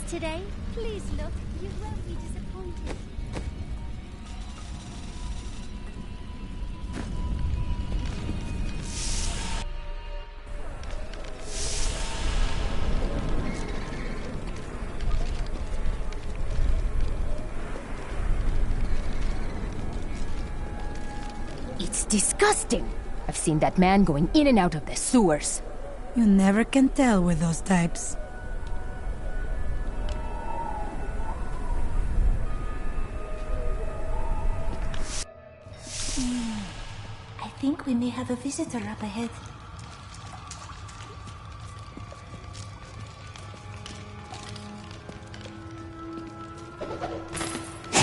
today? Please look, you won't be disappointed. It's disgusting. I've seen that man going in and out of the sewers. You never can tell with those types. I think we may have a visitor up ahead.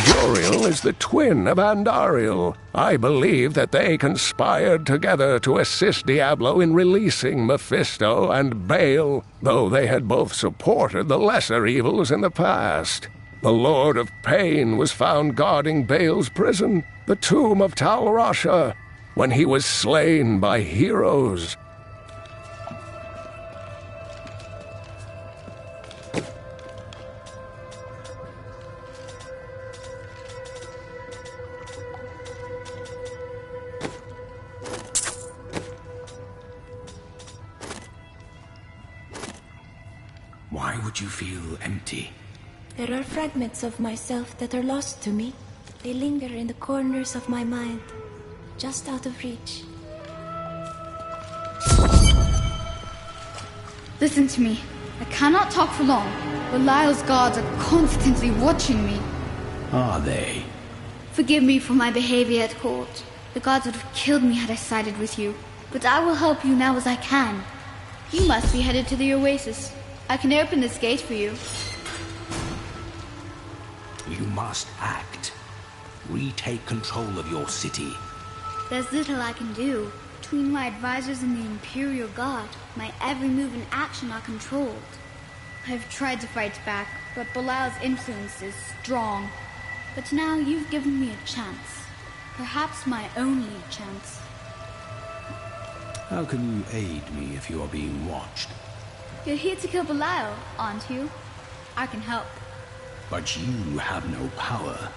Uriel is the twin of Andariel. I believe that they conspired together to assist Diablo in releasing Mephisto and Baal, though they had both supported the lesser evils in the past. The Lord of Pain was found guarding Baal's prison, the tomb of Tal Rasha, when he was slain by heroes. Why would you feel empty? There are fragments of myself that are lost to me. They linger in the corners of my mind, just out of reach. Listen to me. I cannot talk for long. Belial's gods are constantly watching me. Are they? Forgive me for my behavior at court. The gods would have killed me had I sided with you. But I will help you now as I can. You must be headed to the oasis. I can open this gate for you. You must act. Retake control of your city. There's little I can do. Between my advisors and the Imperial Guard, my every move and action are controlled. I've tried to fight back, but Belial's influence is strong. But now you've given me a chance. Perhaps my only chance. How can you aid me if you are being watched? You're here to kill Belial, aren't you? I can help. But you have no power.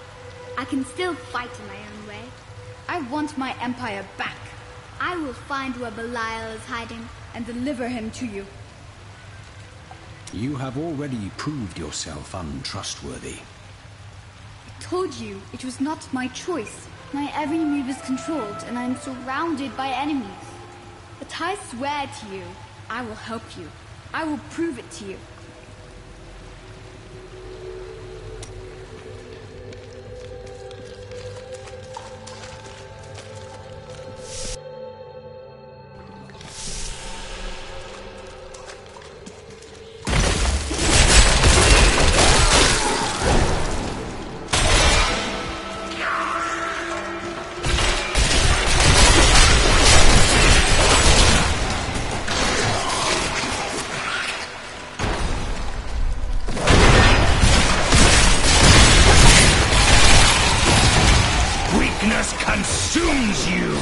I can still fight in my own way. I want my empire back. I will find where Belial is hiding and deliver him to you. You have already proved yourself untrustworthy. I told you it was not my choice. My every move is controlled and I'm surrounded by enemies. But I swear to you, I will help you. I will prove it to you. Consumes you!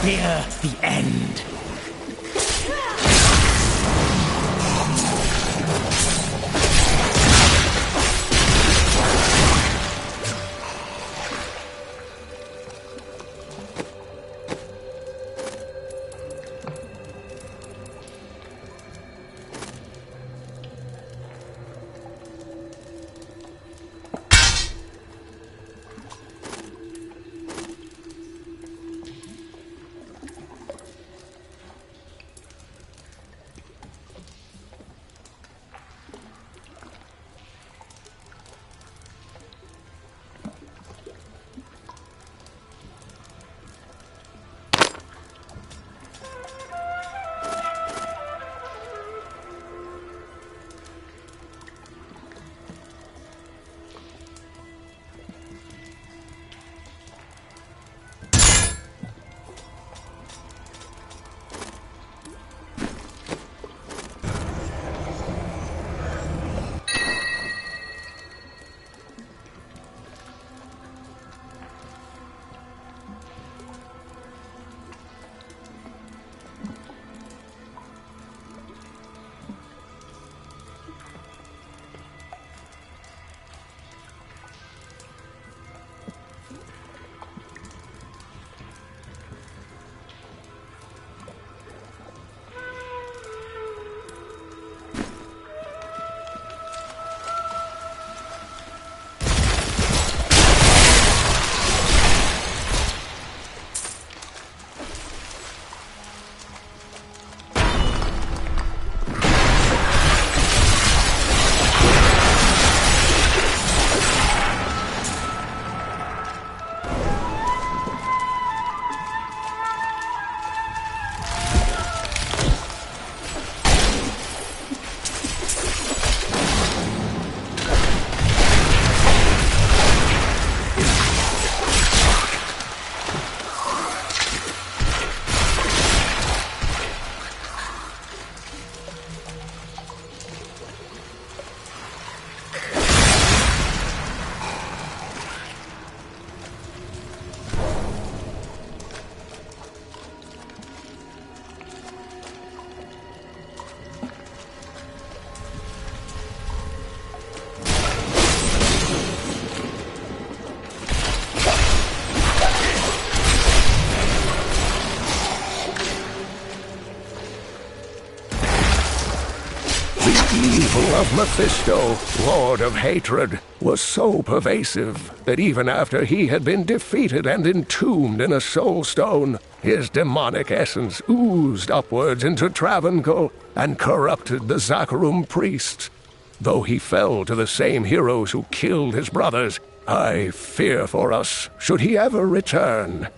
Fear the end. evil of Mephisto, Lord of Hatred, was so pervasive that even after he had been defeated and entombed in a soul stone, his demonic essence oozed upwards into Travancore and corrupted the Zakharum priests. Though he fell to the same heroes who killed his brothers, I fear for us should he ever return.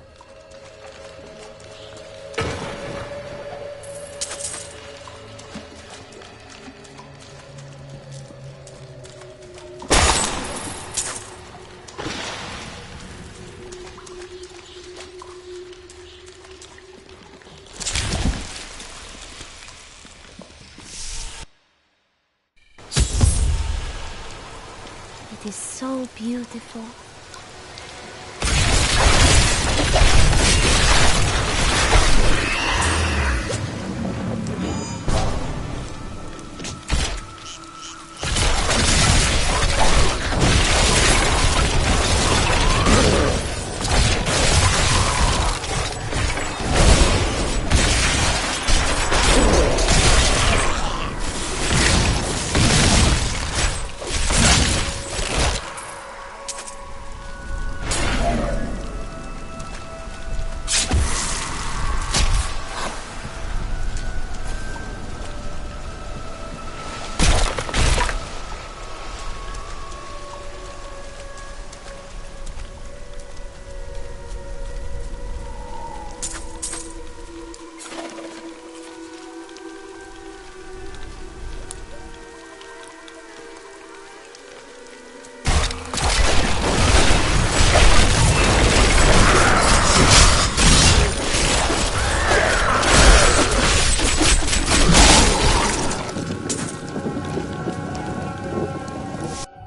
It is so beautiful.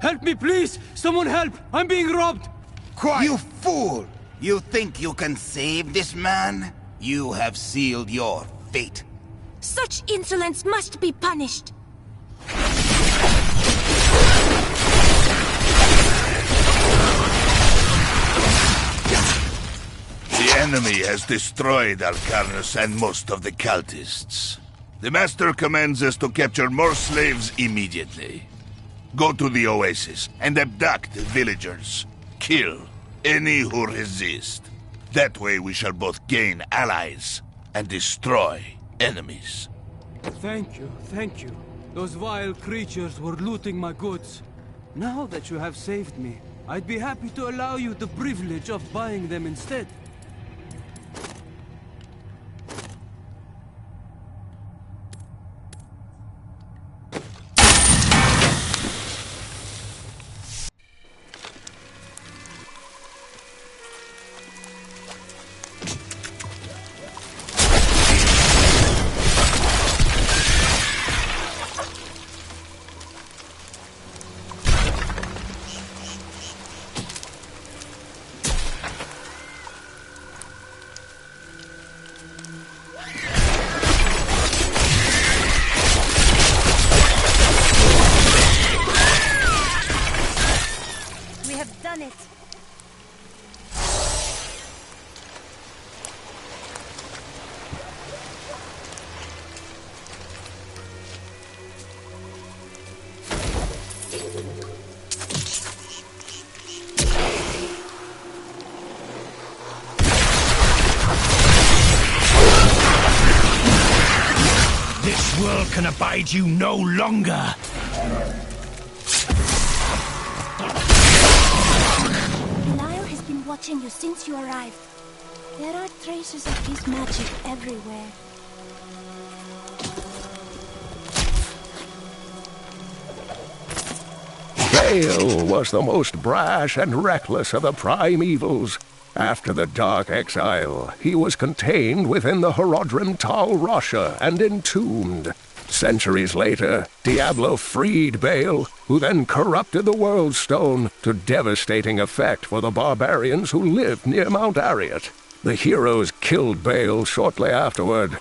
Help me, please! Someone help! I'm being robbed! Quiet! You fool! You think you can save this man? You have sealed your fate. Such insolence must be punished. The enemy has destroyed Alcarnus and most of the cultists. The Master commands us to capture more slaves immediately. Go to the oasis and abduct the villagers. Kill any who resist. That way we shall both gain allies and destroy enemies. Thank you, thank you. Those vile creatures were looting my goods. Now that you have saved me, I'd be happy to allow you the privilege of buying them instead. Done it. This world can abide you no longer! Watching you since you arrived. There are traces of his magic everywhere. Bale was the most brash and reckless of the primevals. After the Dark Exile, he was contained within the Horodrim Tal Rasha and entombed. Centuries later, Diablo freed Bale, who then corrupted the World Stone to devastating effect for the barbarians who lived near Mount Ariat. The heroes killed Bale shortly afterward.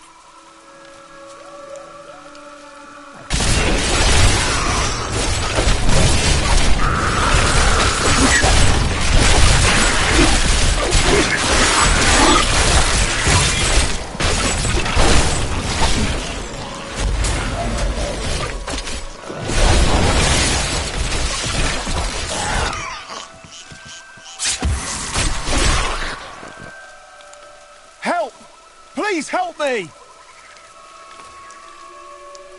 Please help me!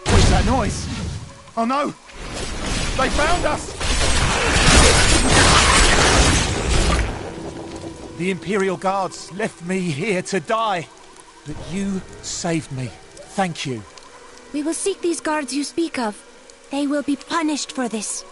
What's that noise? Oh no! They found us! The Imperial Guards left me here to die. But you saved me. Thank you. We will seek these guards you speak of. They will be punished for this.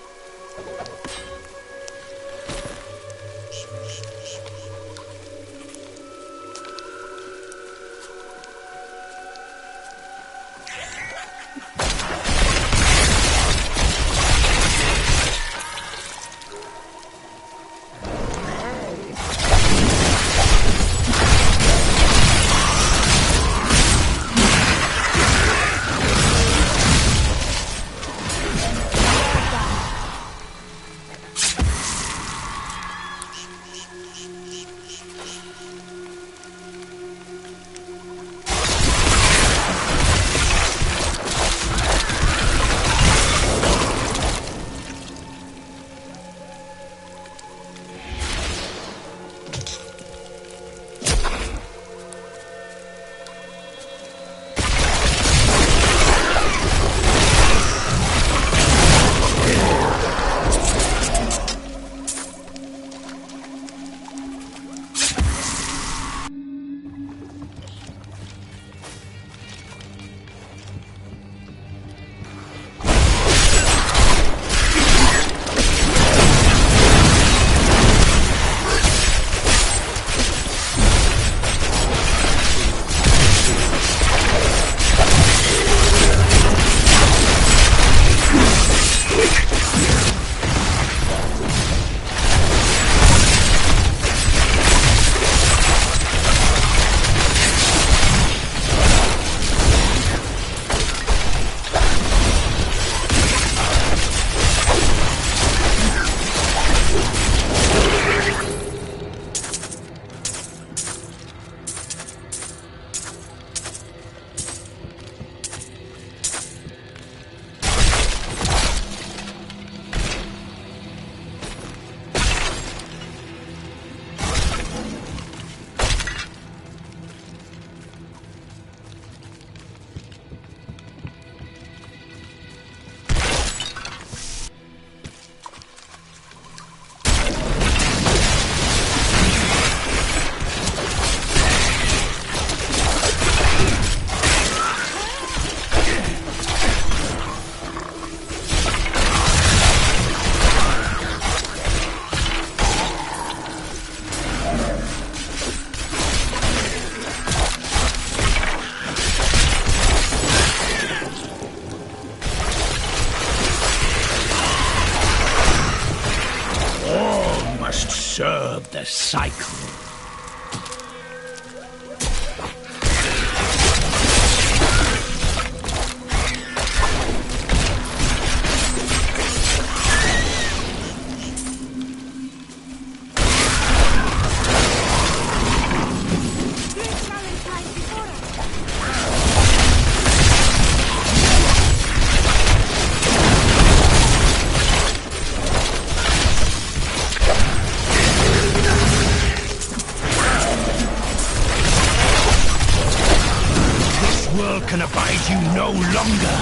Serve the cycle. Can abide you no longer.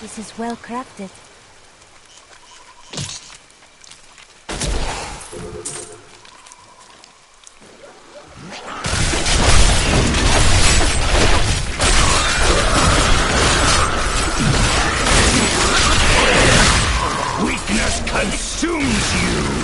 This is well crafted. Weakness consumes you!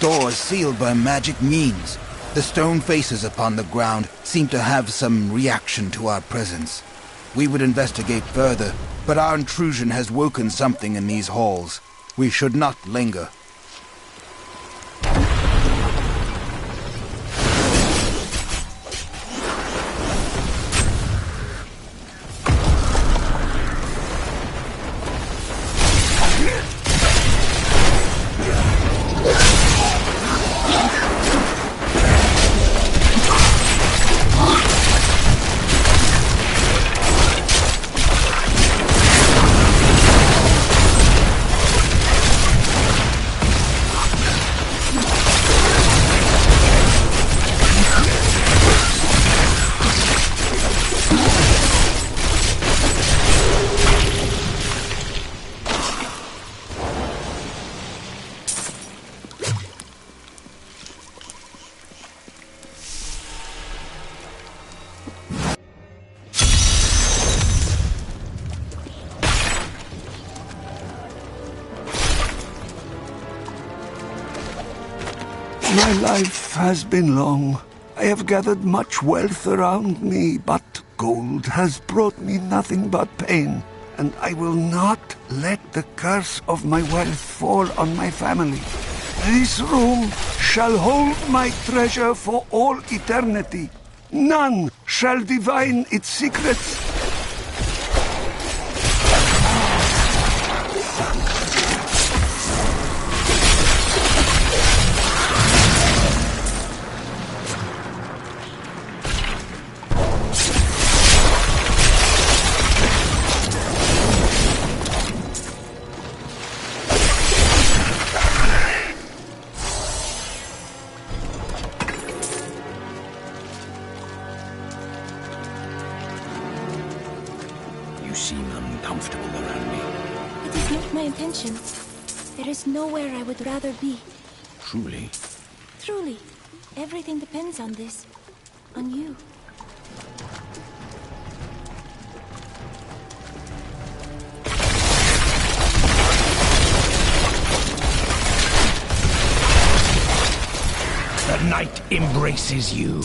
Door is sealed by magic means. The stone faces upon the ground seem to have some reaction to our presence. We would investigate further, but our intrusion has woken something in these halls. We should not linger. My life has been long. I have gathered much wealth around me, but gold has brought me nothing but pain. And I will not let the curse of my wealth fall on my family. This room shall hold my treasure for all eternity. None shall divine its secrets. You seem uncomfortable around me. It is not my intention. There is nowhere I would rather be. Truly? Truly. Everything depends on this. On you. The night embraces you.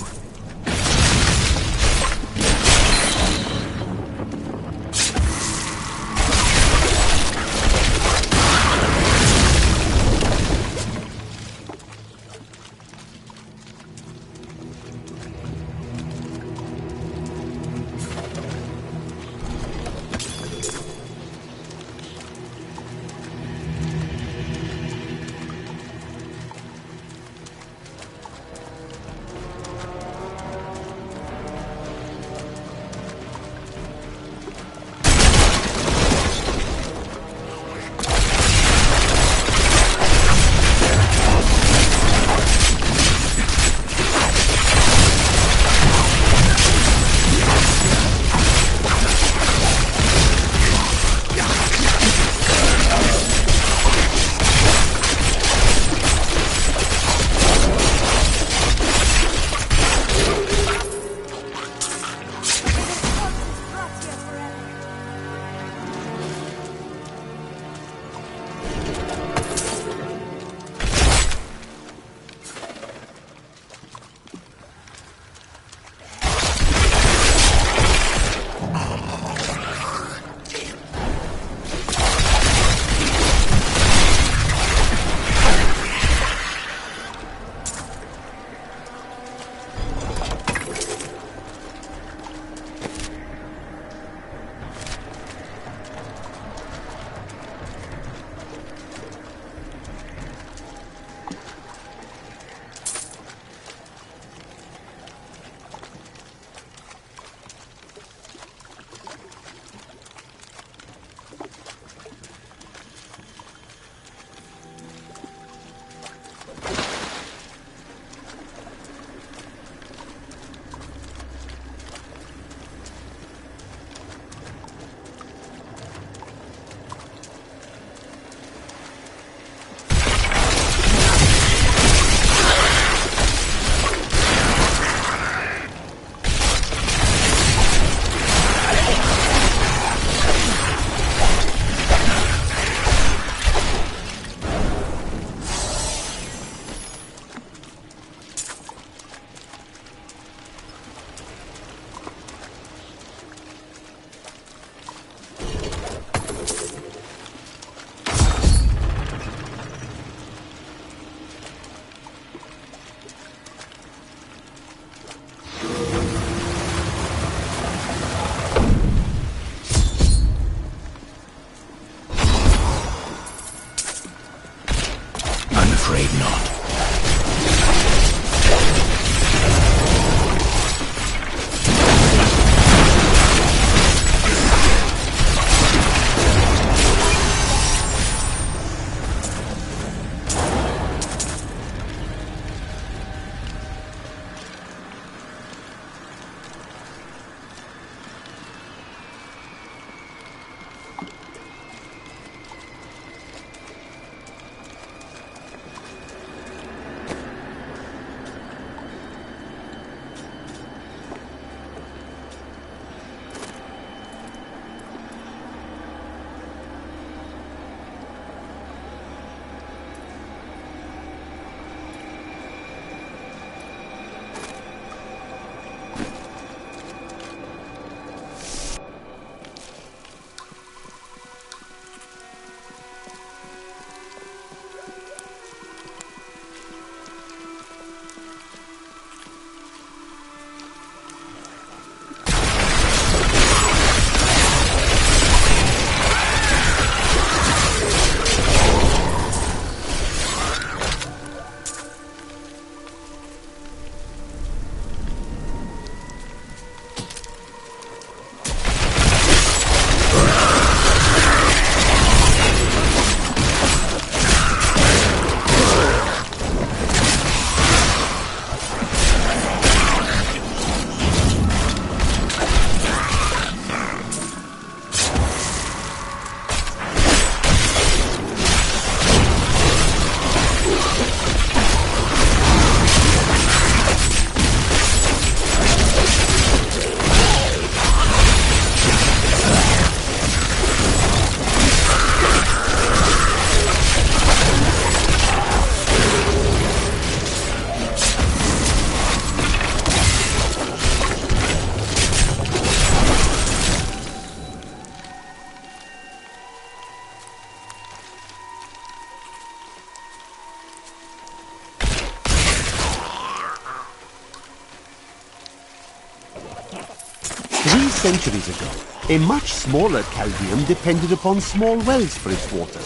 3 centuries ago, a much smaller Chaldeum depended upon small wells for its water.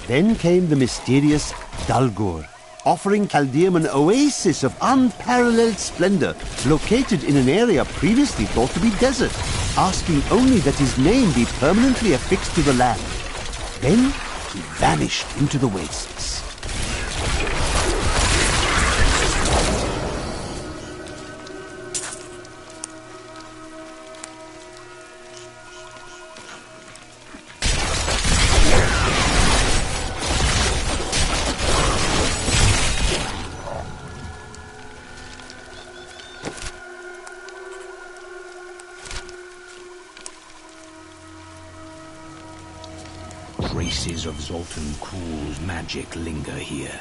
Then came the mysterious Dalgur, offering Chaldeum an oasis of unparalleled splendor, located in an area previously thought to be desert, asking only that his name be permanently affixed to the land. Then he vanished into the wastes. Traces of Zoltan Kuhl's magic linger here.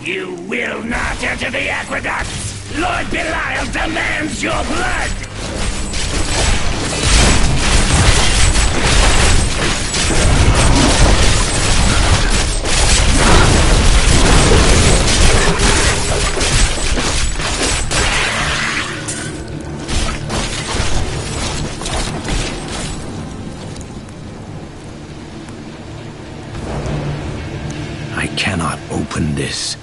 You will not enter the aqueducts! Lord Belial demands your blood! I cannot open this.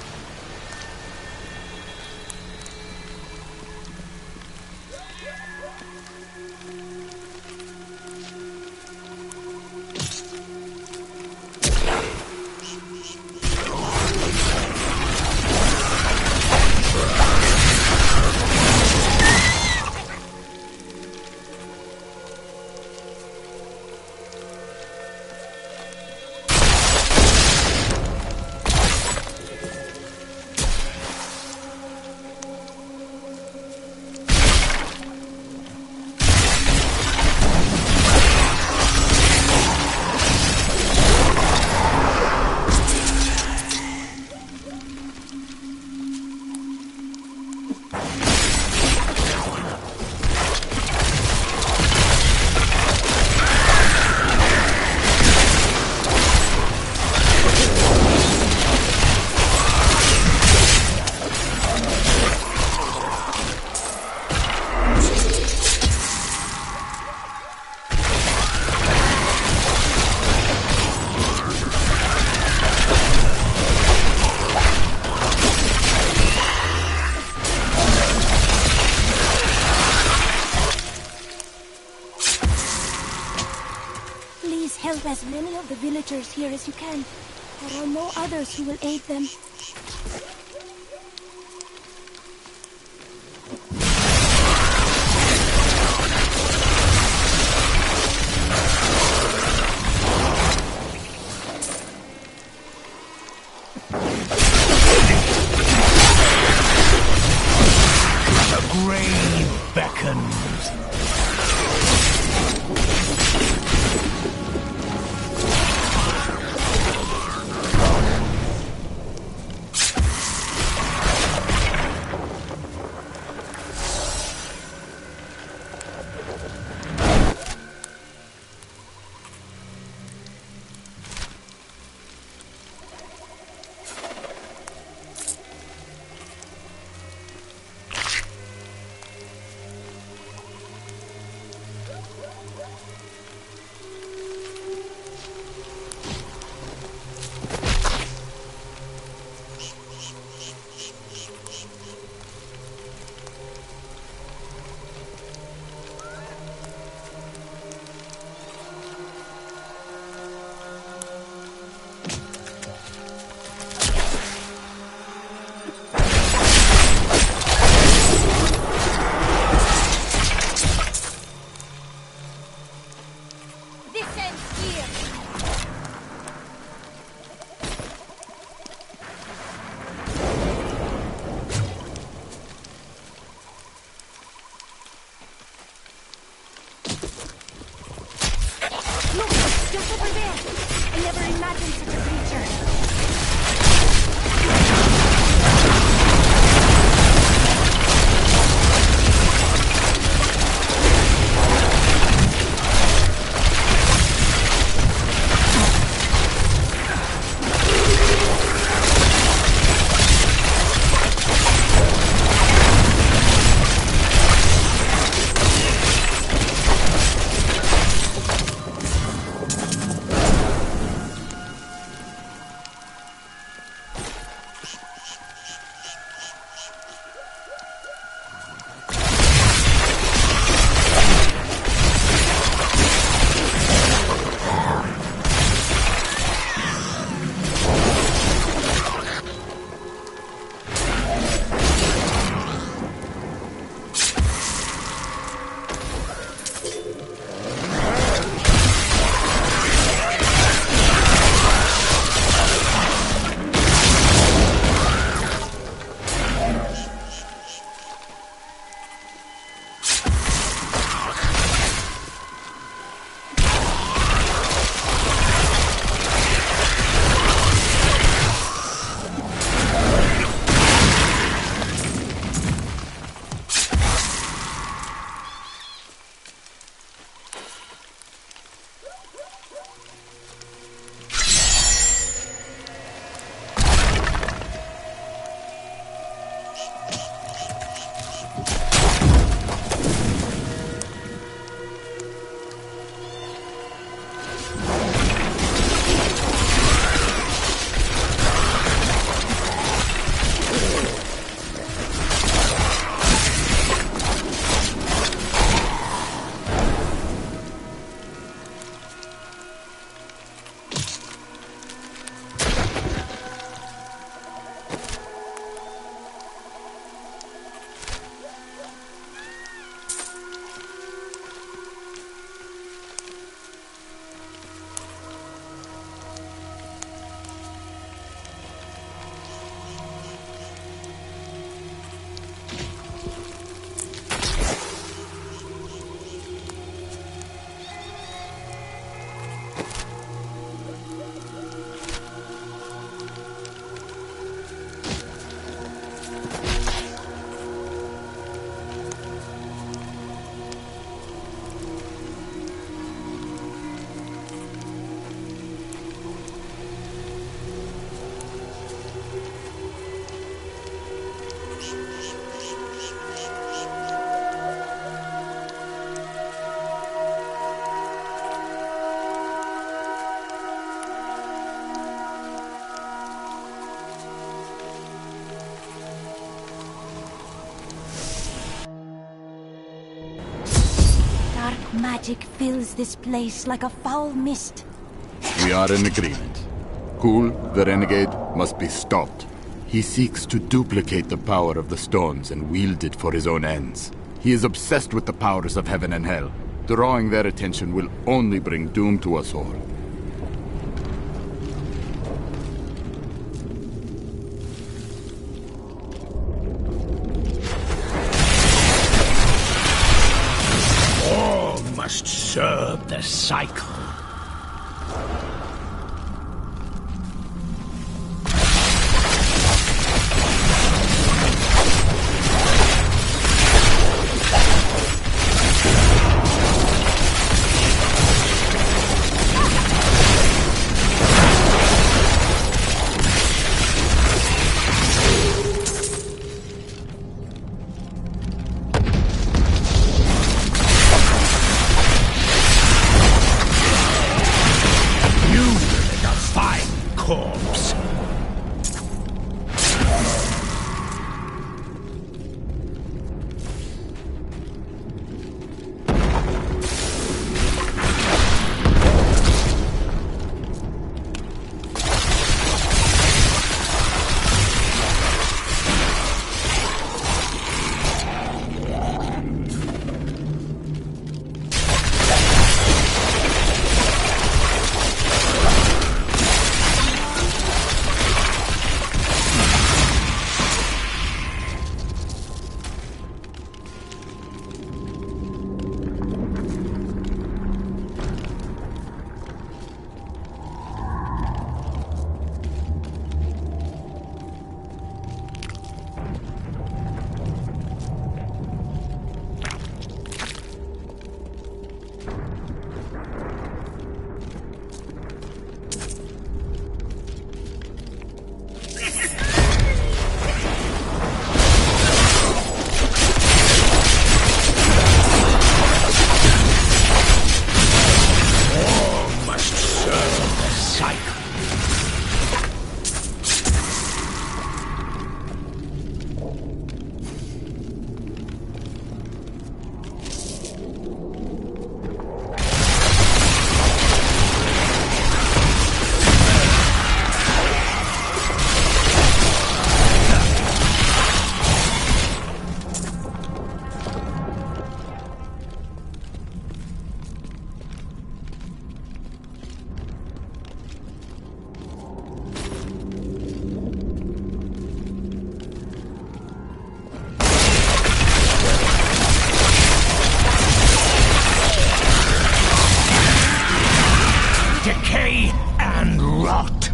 Help as many of the villagers here as you can. There are no others who will aid them. The grave beckons. Look, just over there. I never imagined such a creature. magic fills this place like a foul mist. We are in agreement. Kul, the renegade, must be stopped. He seeks to duplicate the power of the stones and wield it for his own ends. He is obsessed with the powers of heaven and hell. Drawing their attention will only bring doom to us all. All must serve the cycle. Corpse. Decay and rot.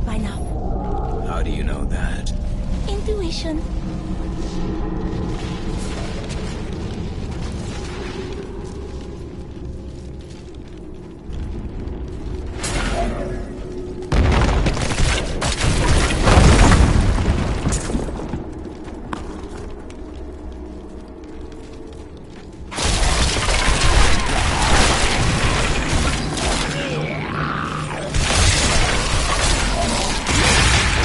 by now. How do you know that? Intuition.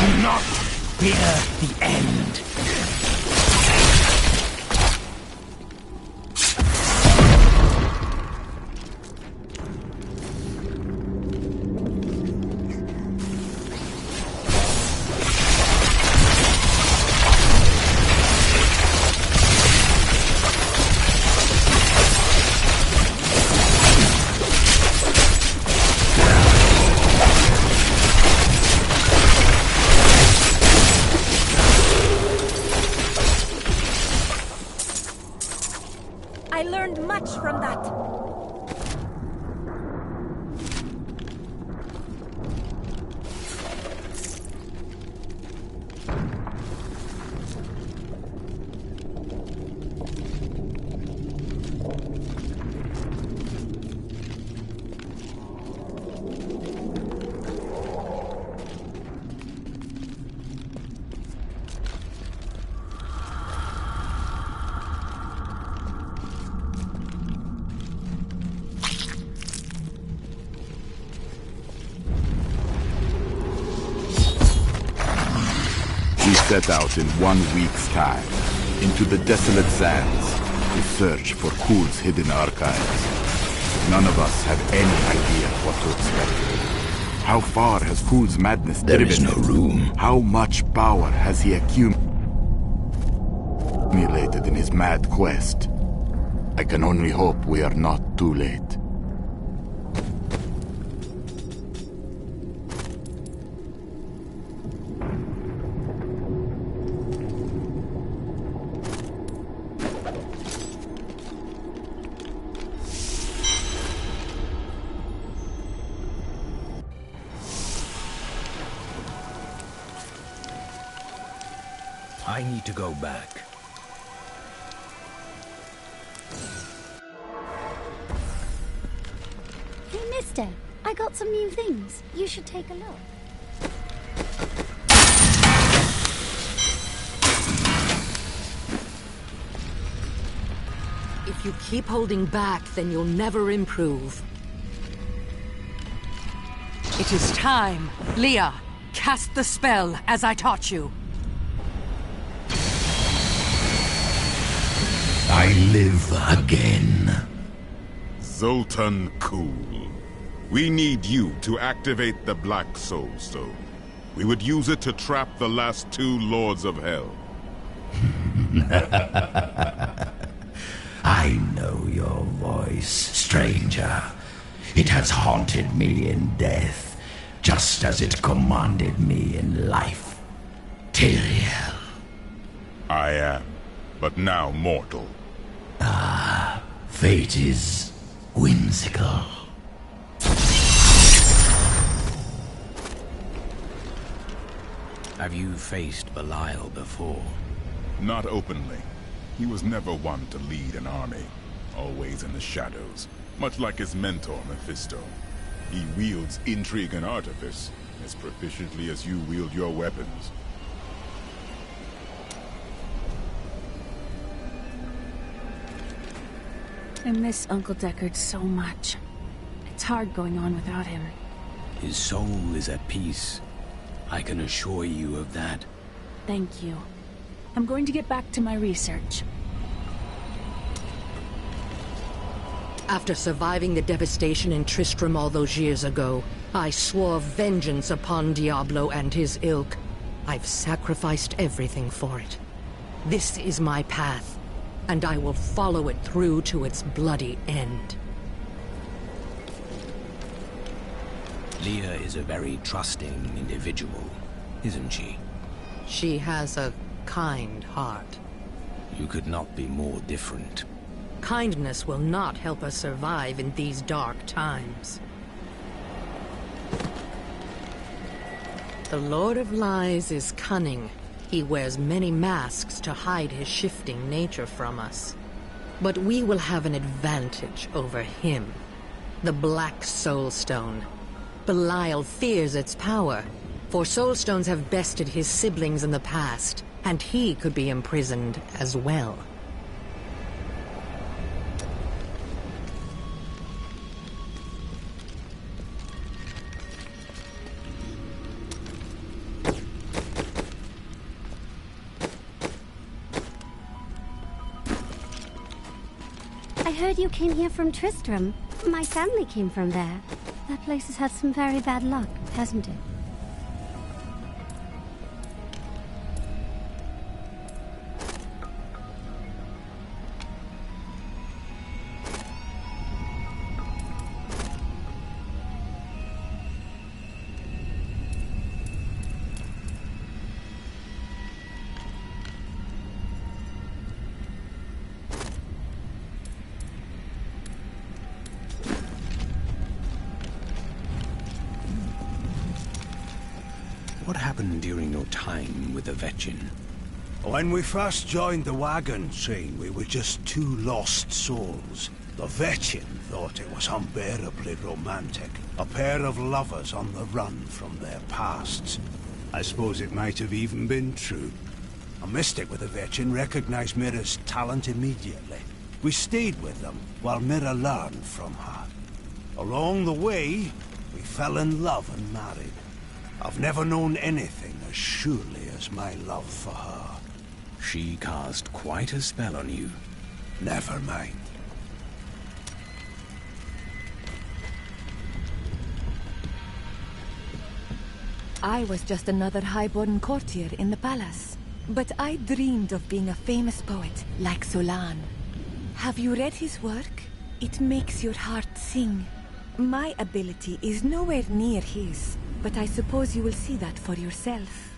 Do not fear the end. I learned much from that. We set out in 1 week's time, into the desolate sands, to search for Kul's hidden archives. None of us have any idea what to expect. How far has Kul's madness driven him? There is no room. How much power has he accumulated in his mad quest? I can only hope we are not too late. I need to go back. Hey, mister, I got some new things. You should take a look. If you keep holding back, then you'll never improve. It is time. Leah, cast the spell as I taught you. I live again. Zoltan Kul. We need you to activate the Black Soul Stone. We would use it to trap the last 2 Lords of Hell. I know your voice, stranger. It has haunted me in death, just as it commanded me in life. Tyrael. I am, but now mortal. Ah, fate is whimsical. Have you faced Belial before? Not openly. He was never one to lead an army, always in the shadows, much like his mentor, Mephisto. He wields intrigue and artifice as proficiently as you wield your weapons. I miss Uncle Deckard so much. It's hard going on without him. His soul is at peace. I can assure you of that. Thank you. I'm going to get back to my research. After surviving the devastation in Tristram all those years ago, I swore vengeance upon Diablo and his ilk. I've sacrificed everything for it. This is my path, and I will follow it through to its bloody end. Leah is a very trusting individual, isn't she? She has a kind heart. You could not be more different. Kindness will not help us survive in these dark times. The Lord of Lies is cunning. He wears many masks to hide his shifting nature from us. But we will have an advantage over him. The Black Soul Stone. Belial fears its power, for Soul Stones have bested his siblings in the past, and he could be imprisoned as well. I heard you came here from Tristram. My family came from there. That place has had some very bad luck, hasn't it? What happened during your time with the Vetchin? When we first joined the wagon train, we were just two lost souls. The Vetchin thought it was unbearably romantic. A pair of lovers on the run from their pasts. I suppose it might have even been true. A mystic with the Vetchin recognized Mira's talent immediately. We stayed with them while Mira learned from her. Along the way, we fell in love and married. I've never known anything as surely as my love for her. She cast quite a spell on you. Never mind. I was just another highborn courtier in the palace. But I dreamed of being a famous poet like Solan. Have you read his work? It makes your heart sing. My ability is nowhere near his. But I suppose you will see that for yourself.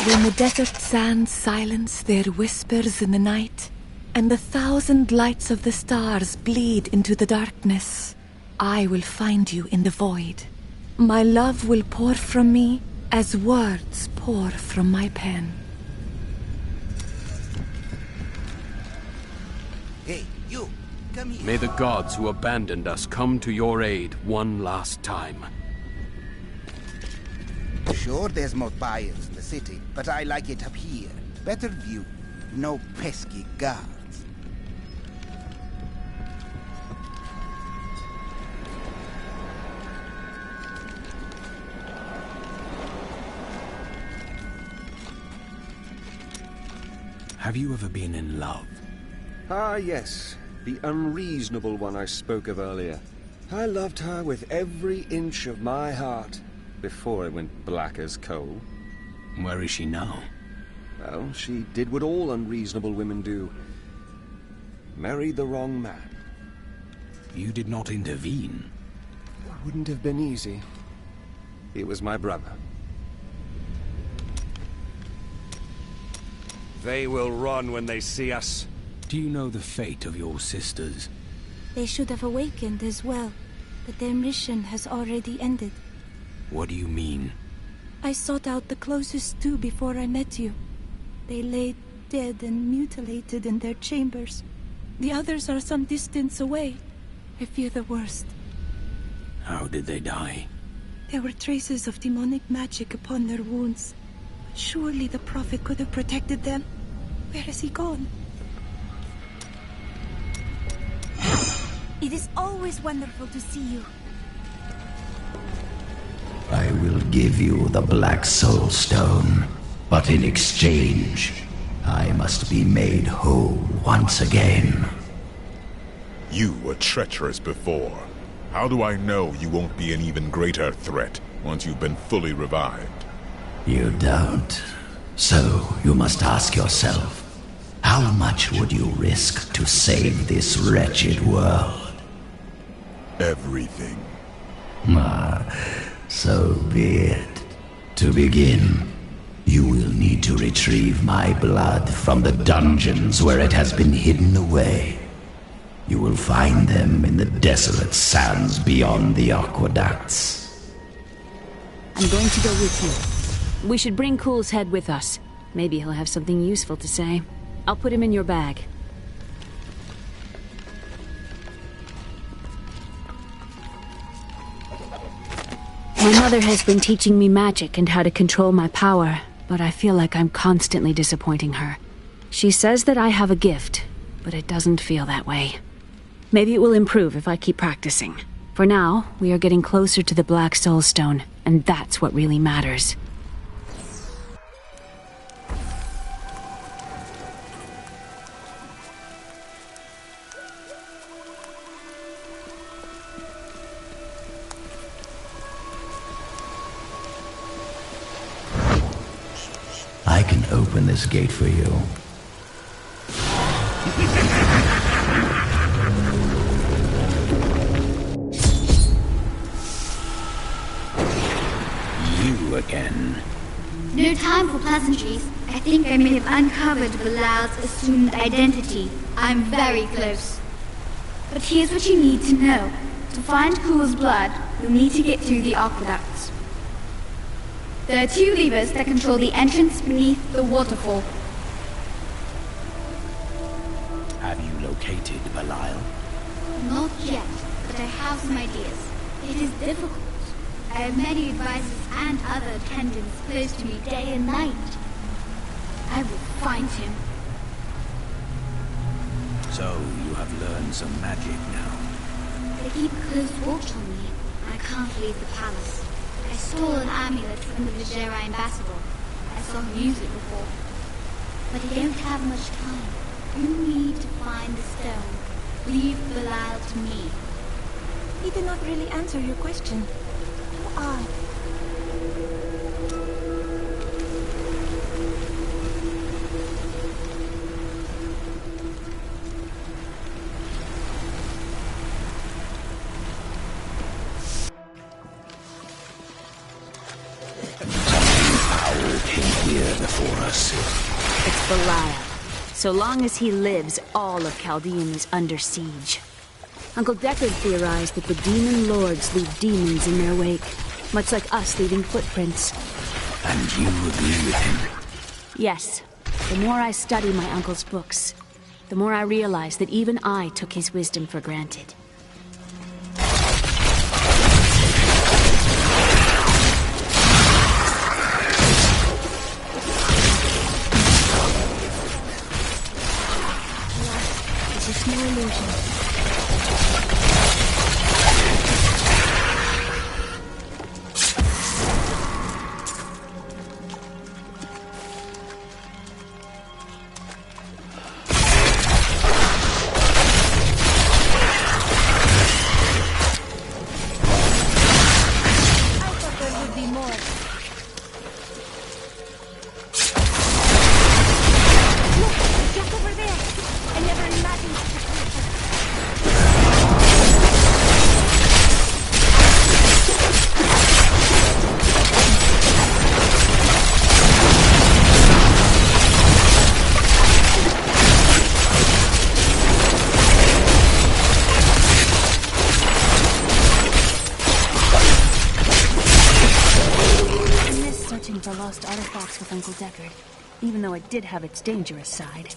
When the desert sands silence their whispers in the night, and the 1,000 lights of the stars bleed into the darkness, I will find you in the void. My love will pour from me as words pour from my pen. Hey, you! Come here! May the gods who abandoned us come to your aid one last time. Sure, there's more buyers in the city, but I like it up here. Better view. No pesky guards. Have you ever been in love? Ah, yes. The unreasonable one I spoke of earlier. I loved her with every inch of my heart. Before it went black as coal. Where is she now? Well, she did what all unreasonable women do. Married the wrong man. You did not intervene. It wouldn't have been easy. He was my brother. They will run when they see us. Do you know the fate of your sisters? They should have awakened as well, but their mission has already ended. What do you mean? I sought out the closest two before I met you. They lay dead and mutilated in their chambers. The others are some distance away. I fear the worst. How did they die? There were traces of demonic magic upon their wounds. Surely the Prophet could have protected them. Where has he gone? It is always wonderful to see you. I will give you the Black Soul Stone, but in exchange, I must be made whole once again. You were treacherous before. How do I know you won't be an even greater threat once you've been fully revived? You don't. So you must ask yourself, how much would you risk to save this wretched world? Everything. So be it. To begin, you will need to retrieve my blood from the dungeons where it has been hidden away. You will find them in the desolate sands beyond the aqueducts. I'm going to go with you. We should bring Cool's head with us. Maybe he'll have something useful to say. I'll put him in your bag. My mother has been teaching me magic and how to control my power, but I feel like I'm constantly disappointing her. She says that I have a gift, but it doesn't feel that way. Maybe it will improve if I keep practicing. For now, we are getting closer to the Black Soul Stone, and that's what really matters. I can open this gate for you. You again. No time for pleasantries. I think I may have uncovered Bilal's assumed identity. I'm very close. But here's what you need to know. To find Cool's blood, you'll need to get through the aqueducts. There are 2 levers that control the entrance beneath the waterfall. Have you located Belial? Not yet, but I have some ideas. It is difficult. I have many advisors and other attendants close to me day and night. I will find him. So, you have learned some magic now. They keep close watch on me. I can't leave the palace. I stole an amulet from the Vijayra ambassador. I saw him use it before. But I don't have much time. You need to find the stone. Leave Belial to me. He did not really answer your question. Who are? Before us. It's Belial. So long as he lives, all of Chaldean is under siege. Uncle Deckard theorized that the demon lords leave demons in their wake, much like us leaving footprints. And you agree with him? Yes. The more I study my uncle's books, the more I realize that even I took his wisdom for granted. It's no illusion. For lost artifacts with Uncle Deckard, even though it did have its dangerous side.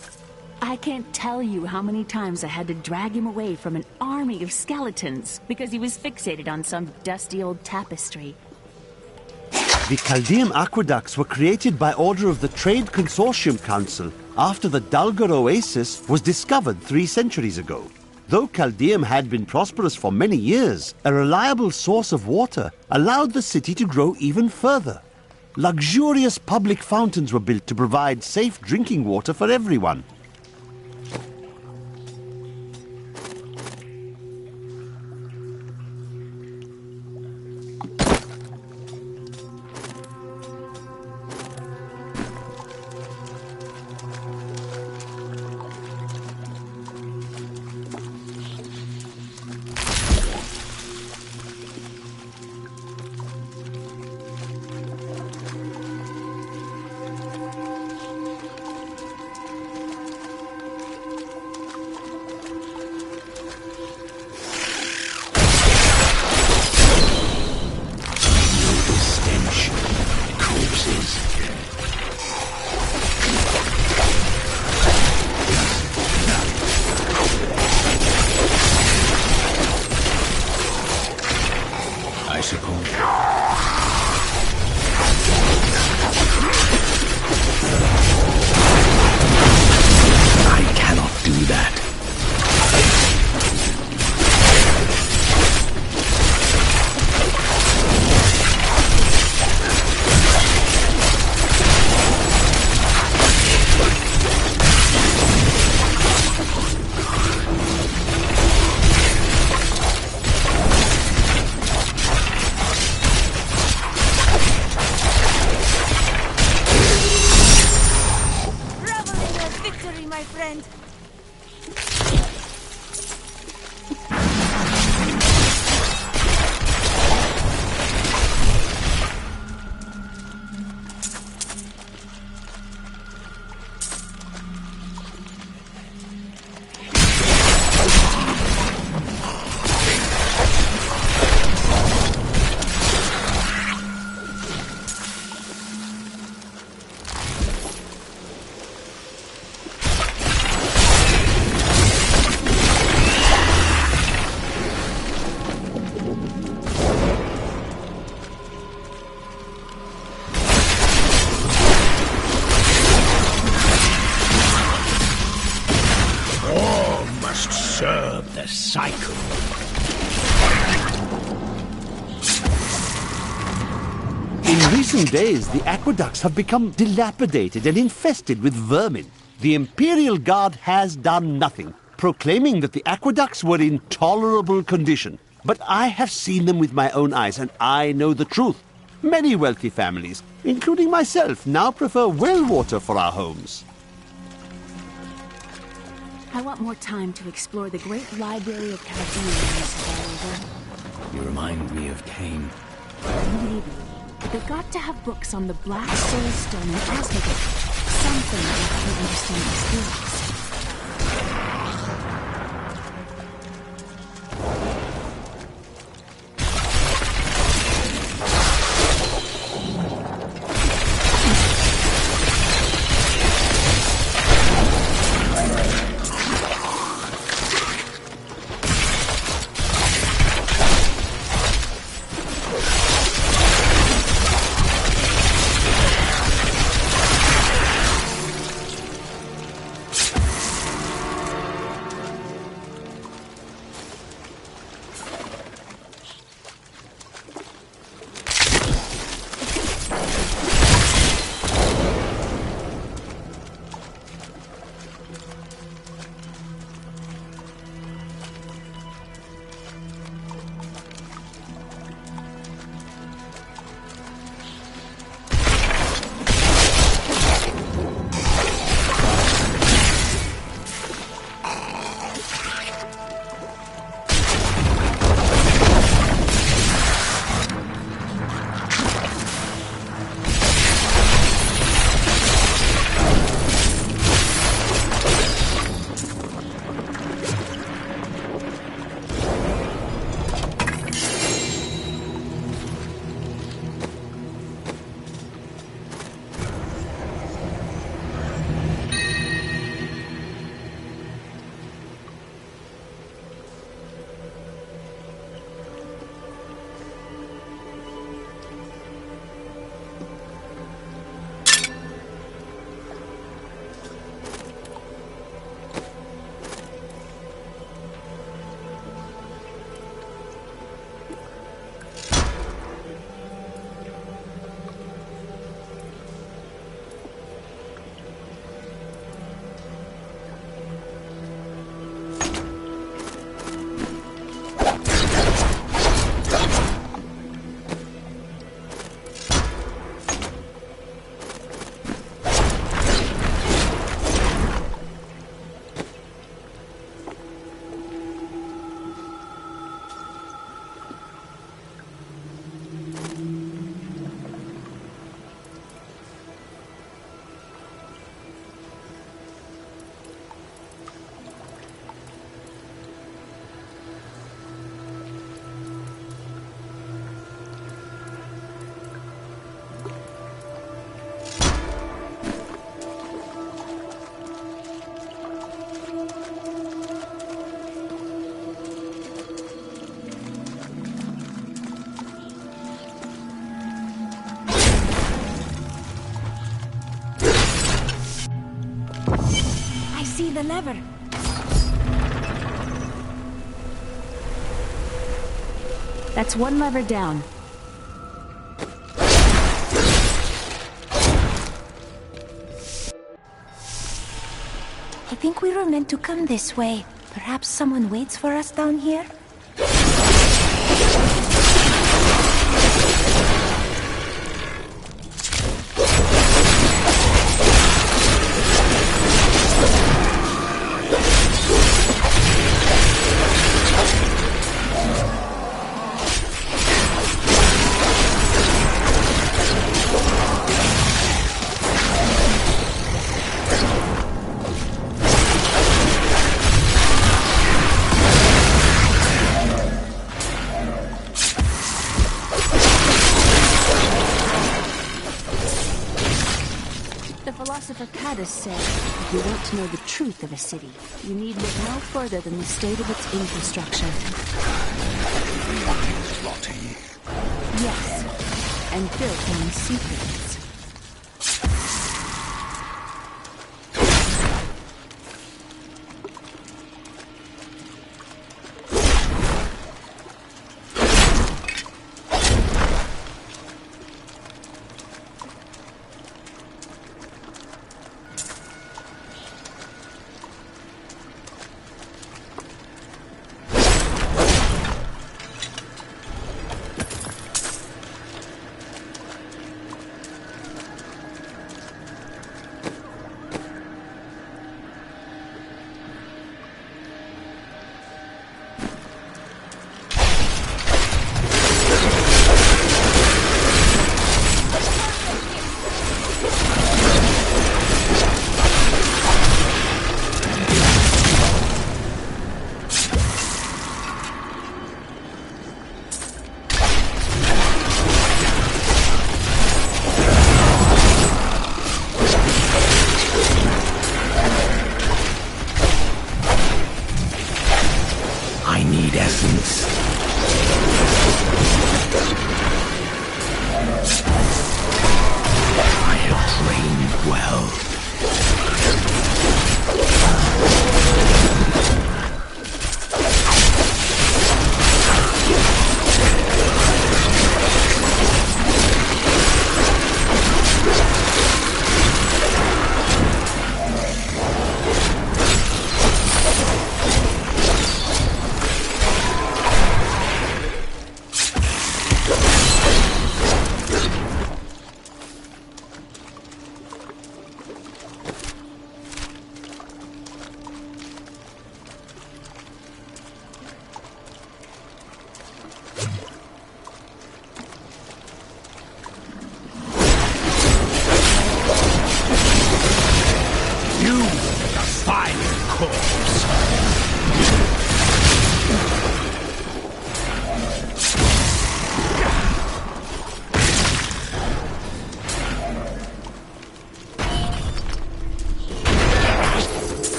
I can't tell you how many times I had to drag him away from an army of skeletons because he was fixated on some dusty old tapestry. The Chaldean aqueducts were created by order of the Trade Consortium Council after the Dalgar Oasis was discovered 3 centuries ago. Though Chaldeum had been prosperous for many years, a reliable source of water allowed the city to grow even further. Luxurious public fountains were built to provide safe drinking water for everyone. suppose. I cannot do that. Serve the cycle. In recent days, the aqueducts have become dilapidated and infested with vermin. The Imperial Guard has done nothing, proclaiming that the aqueducts were in tolerable condition. But I have seen them with my own eyes, and I know the truth. Many wealthy families, including myself, now prefer well water for our homes. I want more time to explore the great library of Chaldean. You remind me of Cain. Maybe. They've got to have books on the Black Soul Stone and Osnagoth. Something that can understand his feelings. the lever. That's one lever down. I think we were meant to come this way. Perhaps someone waits for us down here? Said, if you want to know the truth of a city, you need look no further than the state of its infrastructure. Plotty. Yes, and built on secrets.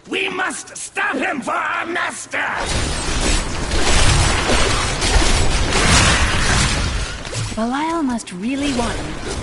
We must stop him for our master! Belial must really want him.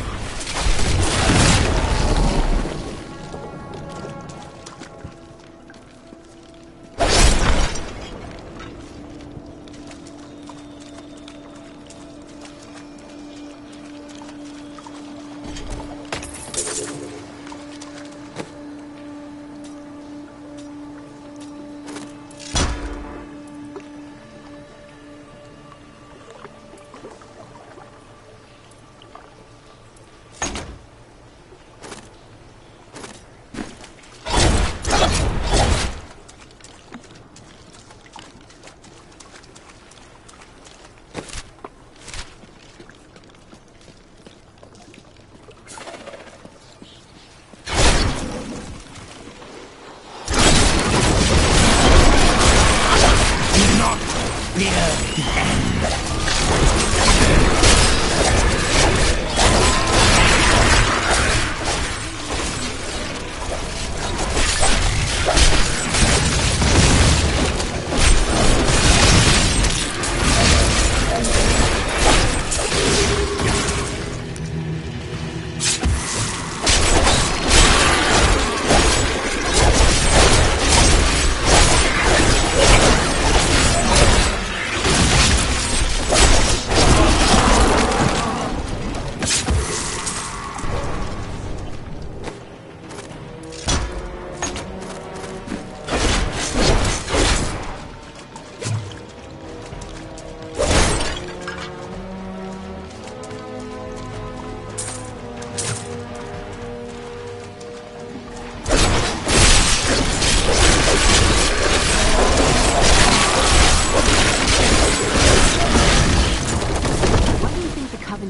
the earth end.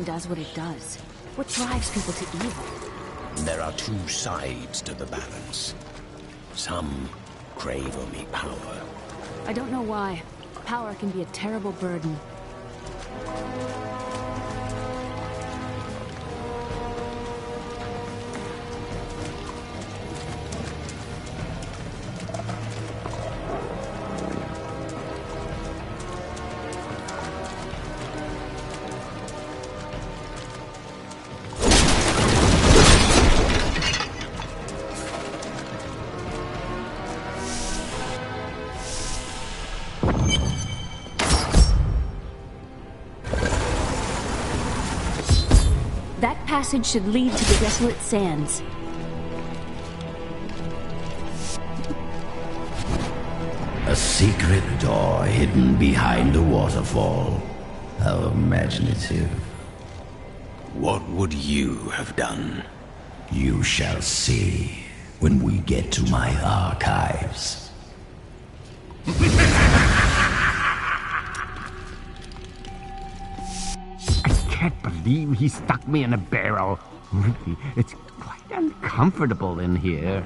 Does what it does. What drives people to evil? There are two sides to the balance. Some crave only power. I don't know why. Power can be a terrible burden. That passage should lead to the desolate sands. A secret door hidden behind a waterfall. How imaginative. What would you have done? You shall see when we get to my archives. I can't believe he stuck me in a barrel. Really, it's quite uncomfortable in here.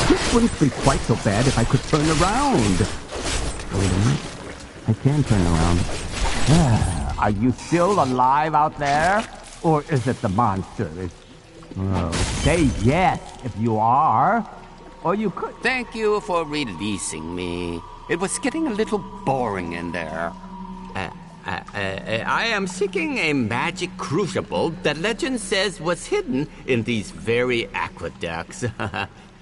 This wouldn't be quite so bad if I could turn around. Wait a minute. I can turn around. Are you still alive out there? Or is it the monster? Say yes if you are. Or you could... Thank you for releasing me. It was getting a little boring in there. I am seeking a magic crucible that legend says was hidden in these very aqueducts.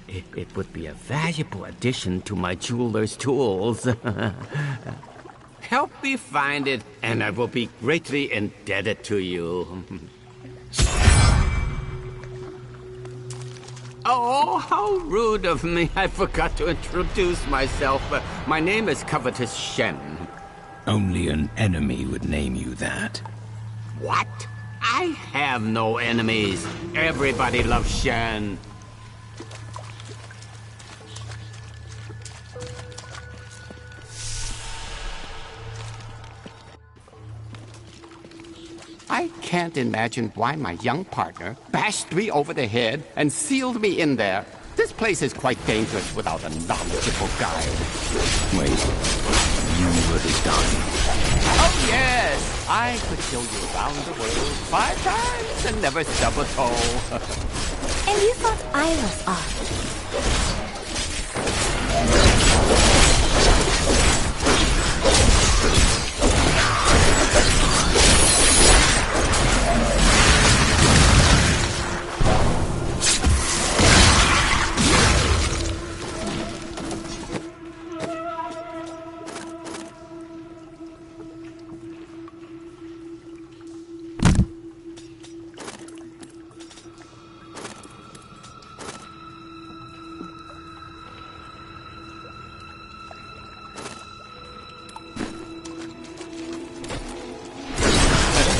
It would be a valuable addition to my jeweler's tools. Help me find it, and I will be greatly indebted to you. Oh, how rude of me. I forgot to introduce myself. My name is Covetous Shen. Only an enemy would name you that. What? I have no enemies. Everybody loves Shen. I can't imagine why my young partner bashed me over the head and sealed me in there. This place is quite dangerous without a knowledgeable guide. Wait, you were his guide? Oh, yes! I could show you around the world 5 times and never stub a toe. And you thought I was off.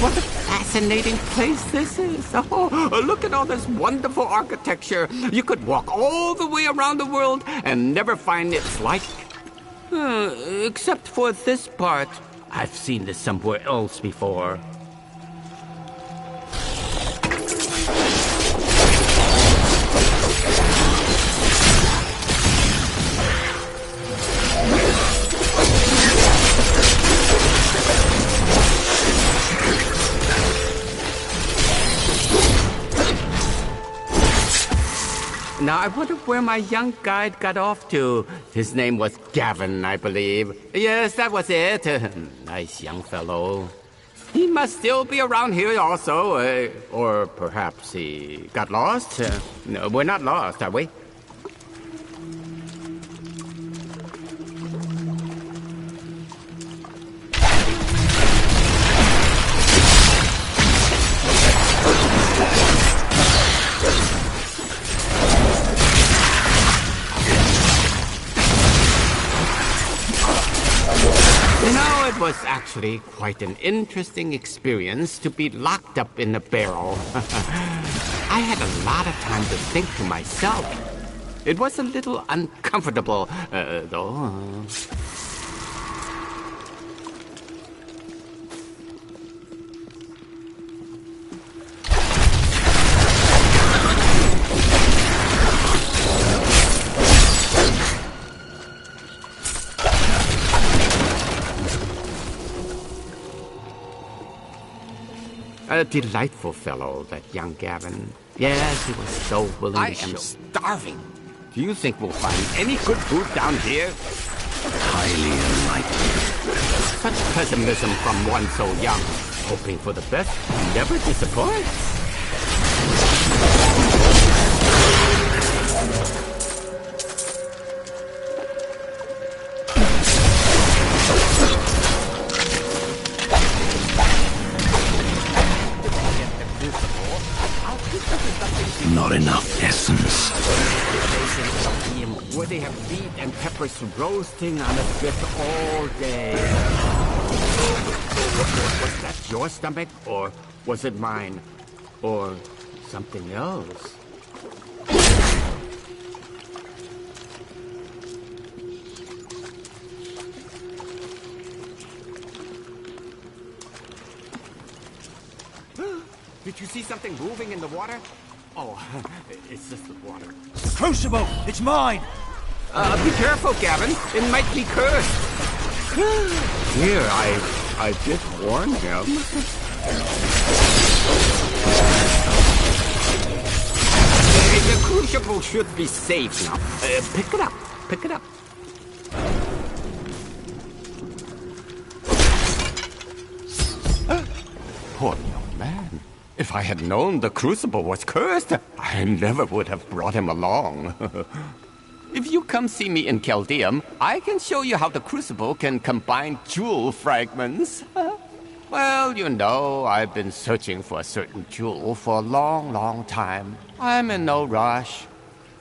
What a fascinating place this is. Oh, look at all this wonderful architecture. You could walk all the way around the world and never find its like. Except for this part. I've seen this somewhere else before. Now, I wonder where my young guide got off to. His name was Gavin, I believe. Yes, that was it. Nice young fellow. He must still be around here also. Or perhaps he got lost? No, we're not lost, are we? It was actually quite an interesting experience to be locked up in a barrel. I had a lot of time to think to myself. It was a little uncomfortable, though. A delightful fellow, that young Gavin. Yes, he was so willing to show. I am starving. Do you think we'll find any good food down here? Highly unlikely. Such pessimism from one so young. Hoping for the best never disappoints. Not enough essence. Where they have meat and peppers roasting on a spit all day. Was that your stomach, or was it mine, or something else? Did you see something moving in the water? Oh, it's just the water. The crucible! It's mine! Be careful, Gavin. It might be cursed. Here, I did warn him. The crucible should be safe now. Pick it up. Pick it up. Poor young man. If I had known the crucible was cursed, I never would have brought him along. If you come see me in Chaldeum, I can show you how the crucible can combine jewel fragments. Well, you know, I've been searching for a certain jewel for a long, long time. I'm in no rush.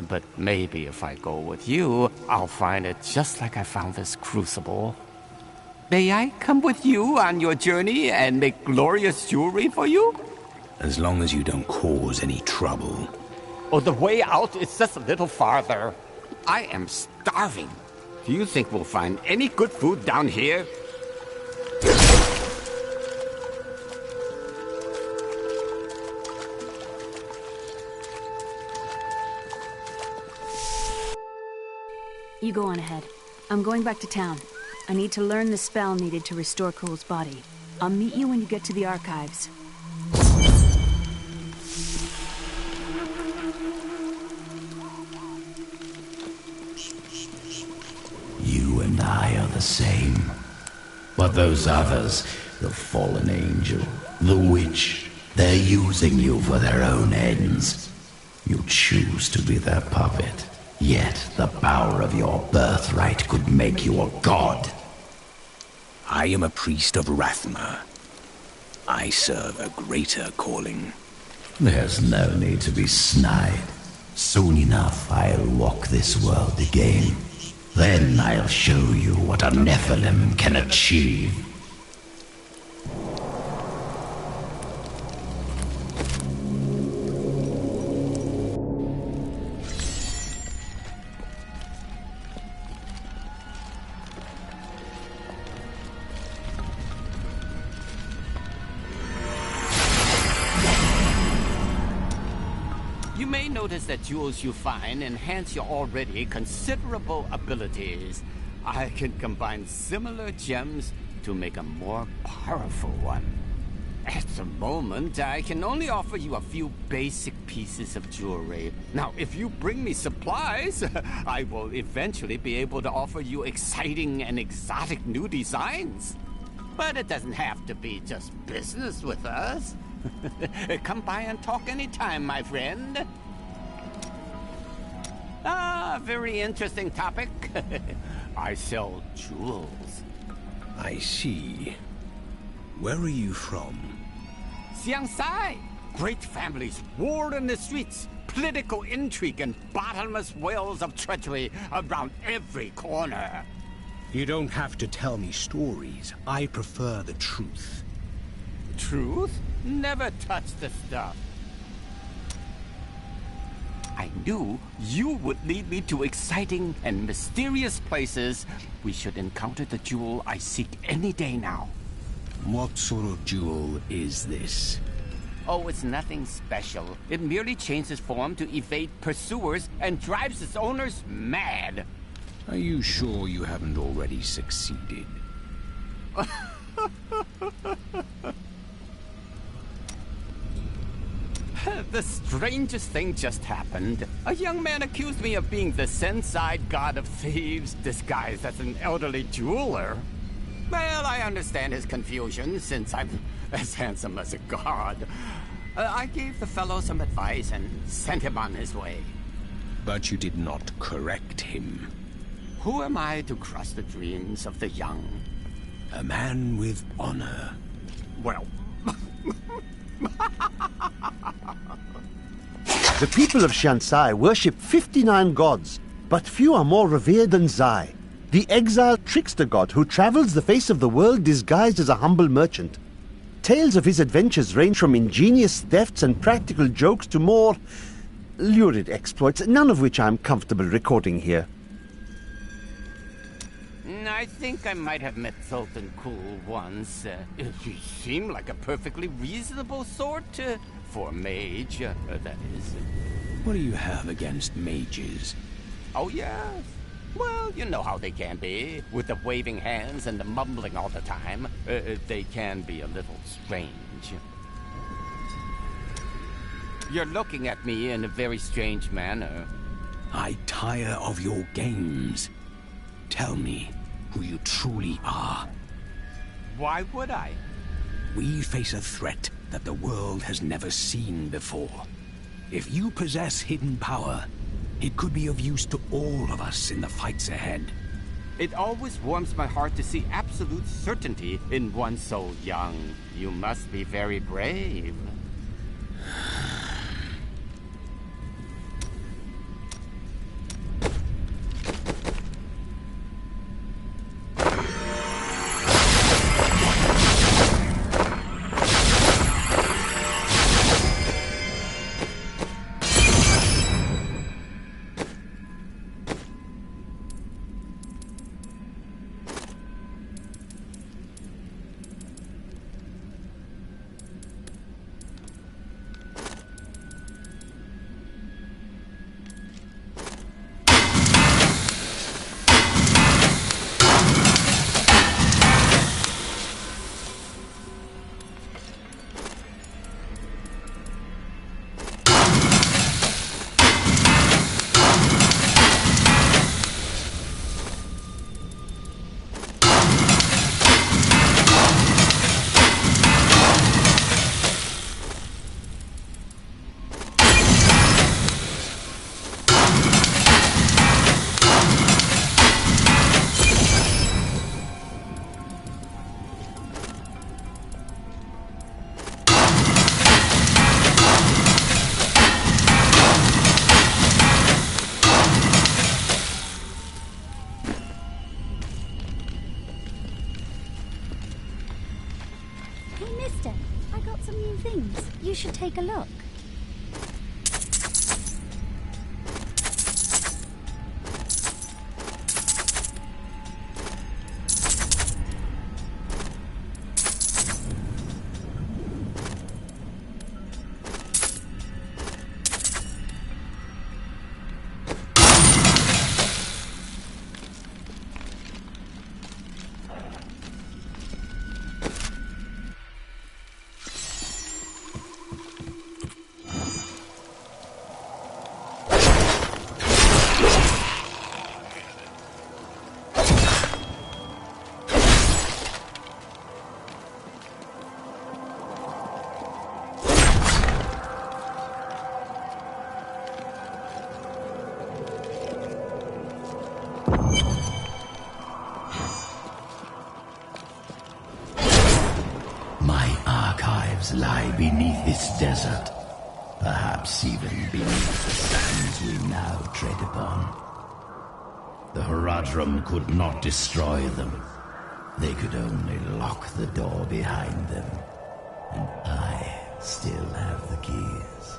But maybe if I go with you, I'll find it just like I found this crucible. May I come with you on your journey and make glorious jewelry for you? As long as you don't cause any trouble. Oh, the way out is just a little farther. I am starving. Do you think we'll find any good food down here? You go on ahead. I'm going back to town. I need to learn the spell needed to restore Cole's body. I'll meet you when you get to the archives. You and I are the same. But those others, the fallen angel, the witch, they're using you for their own ends. You choose to be their puppet. Yet the power of your birthright could make you a god. I am a priest of Rathma. I serve a greater calling. There's no need to be snide. Soon enough, I'll walk this world again. Then I'll show you what a Nephilim can achieve. may notice that jewels you find enhance your already considerable abilities. I can combine similar gems to make a more powerful one. At the moment, I can only offer you a few basic pieces of jewelry. Now, if you bring me supplies, I will eventually be able to offer you exciting and exotic new designs. But it doesn't have to be just business with us. Come by and talk anytime, my friend. Ah, very interesting topic. I sell jewels. I see. Where are you from? Xiangsai. Great families warred in the streets. Political intrigue and bottomless wells of treachery around every corner. You don't have to tell me stories. I prefer the truth. Truth? Never touch the stuff. I knew you would lead me to exciting and mysterious places. We should encounter the jewel I seek any day now. What sort of jewel is this? Oh, it's nothing special. It merely changes form to evade pursuers and drives its owners mad. Are you sure you haven't already succeeded? The strangest thing just happened. A young man accused me of being the Sen-side god of thieves, disguised as an elderly jeweler. Well, I understand his confusion, since I'm as handsome as a god. I gave the fellow some advice and sent him on his way. But you did not correct him. Who am I to crush the dreams of the young? A man with honor. Well... The people of Shansai worship 59 gods, but few are more revered than Zai, the exiled trickster god who travels the face of the world disguised as a humble merchant. Tales of his adventures range from ingenious thefts and practical jokes to more lurid exploits, none of which I'm comfortable recording here. I think I might have met Sultan Kul once. He seemed like a perfectly reasonable sort, for a mage, that is. What do you have against mages? Oh, yes. Well, you know how they can be. With the waving hands and the mumbling all the time. They can be a little strange. You're looking at me in a very strange manner. I tire of your games. Tell me who you truly are. Why would I? We face a threat that the world has never seen before. If you possess hidden power, it could be of use to all of us in the fights ahead. It always warms my heart to see absolute certainty in one so young. You must be very brave. You should take a look. gods lie beneath this desert. Perhaps even beneath the sands we now tread upon. The Horadrim could not destroy them. They could only lock the door behind them. And I still have the keys.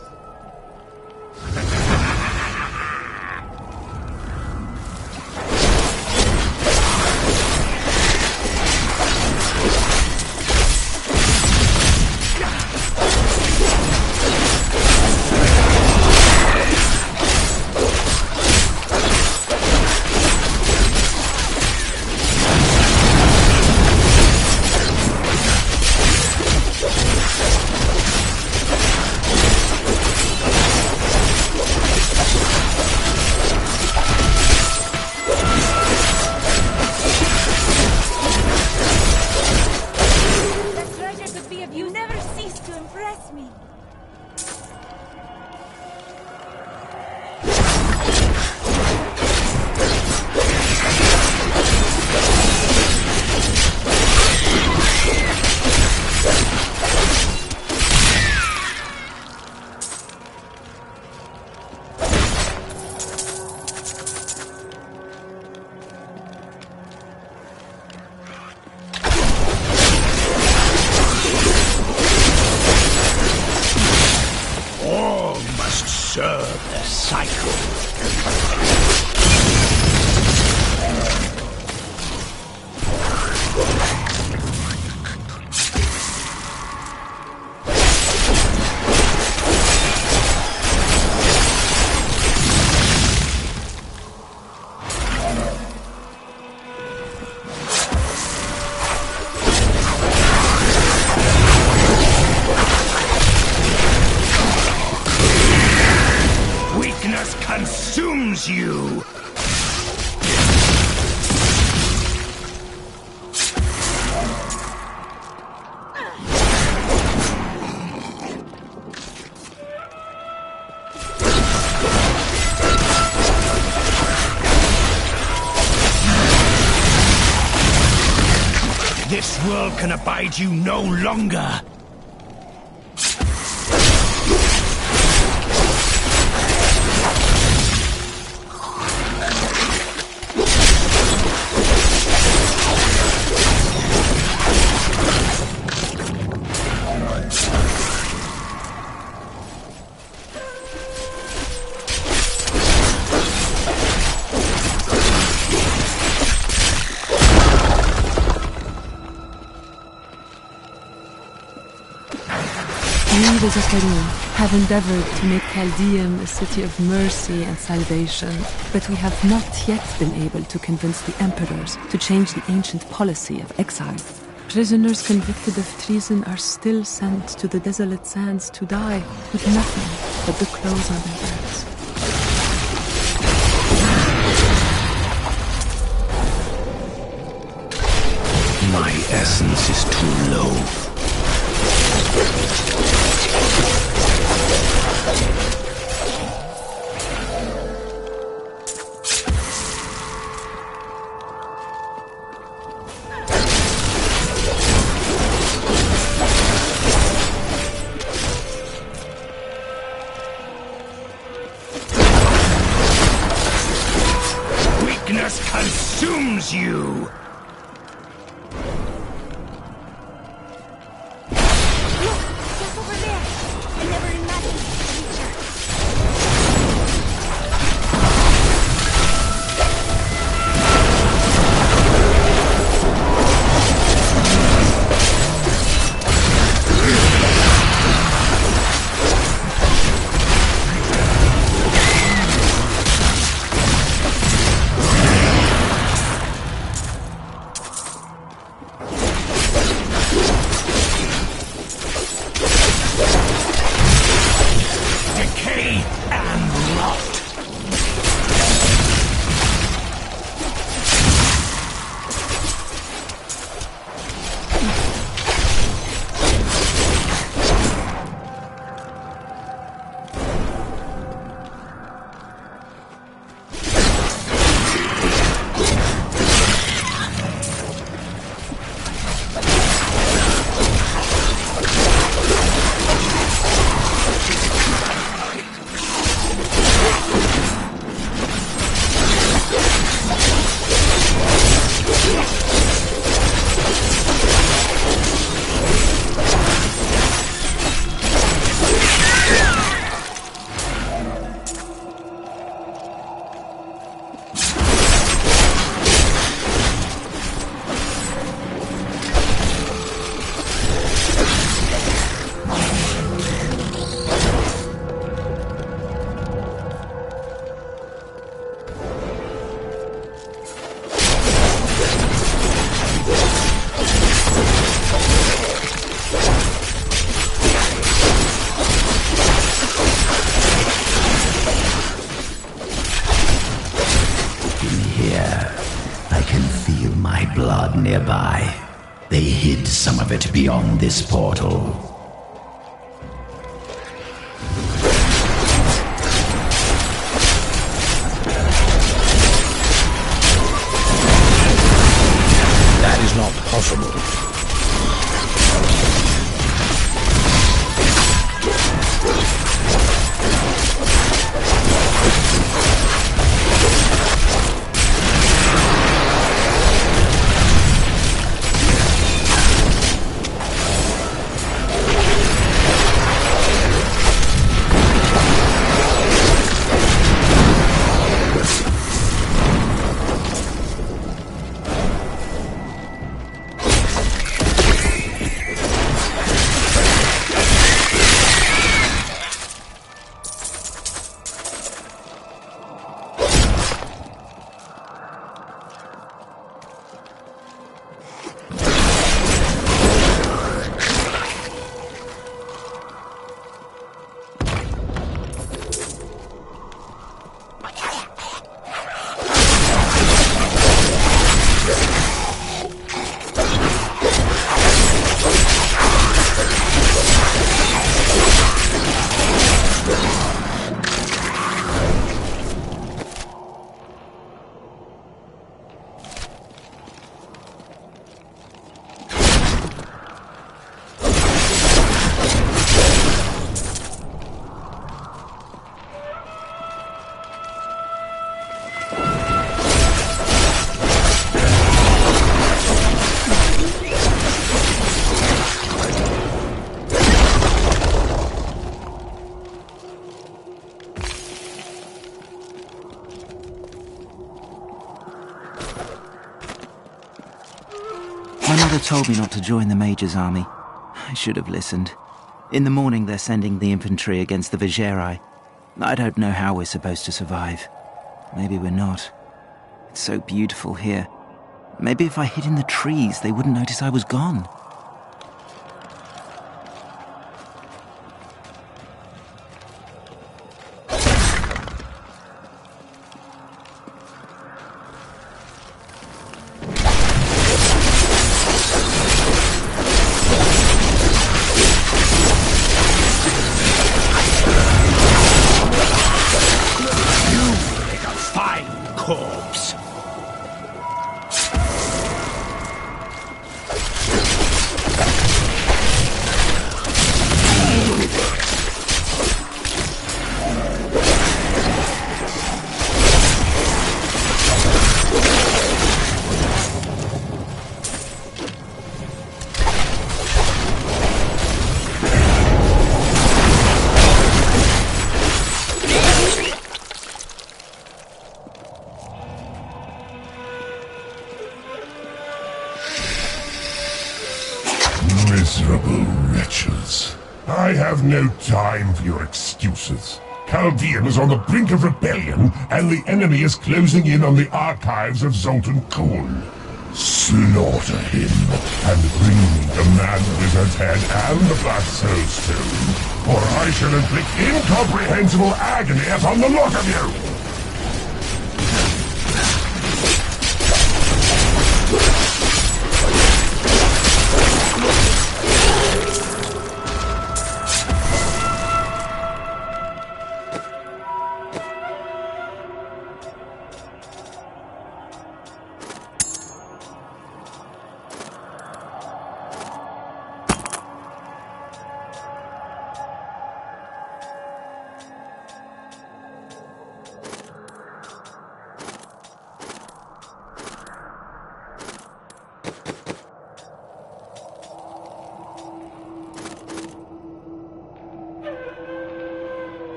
Consumes you! This world can abide you no longer! We, the Zakarim, have endeavored to make Chaldeum a city of mercy and salvation, but we have not yet been able to convince the emperors to change the ancient policy of exile. Prisoners convicted of treason are still sent to the desolate sands to die with nothing but the clothes on their backs. My essence is too low. Weakness consumes you! can feel my blood nearby. They hid some of it beyond this portal. That is not possible. My mother told me not to join the Major's army. I should have listened. In the morning they're sending the infantry against the Vigerai. I don't know how we're supposed to survive. Maybe we're not. It's so beautiful here. Maybe if I hid in the trees, they wouldn't notice I was gone. Corpse. Miserable wretches. I have no time for your excuses. Chaldean is on the brink of rebellion, and the enemy is closing in on the archives of Zoltan Kull. Slaughter him, and bring me the man wizard's head and the Black Soul Stone, or I shall inflict incomprehensible agony upon the lot of you!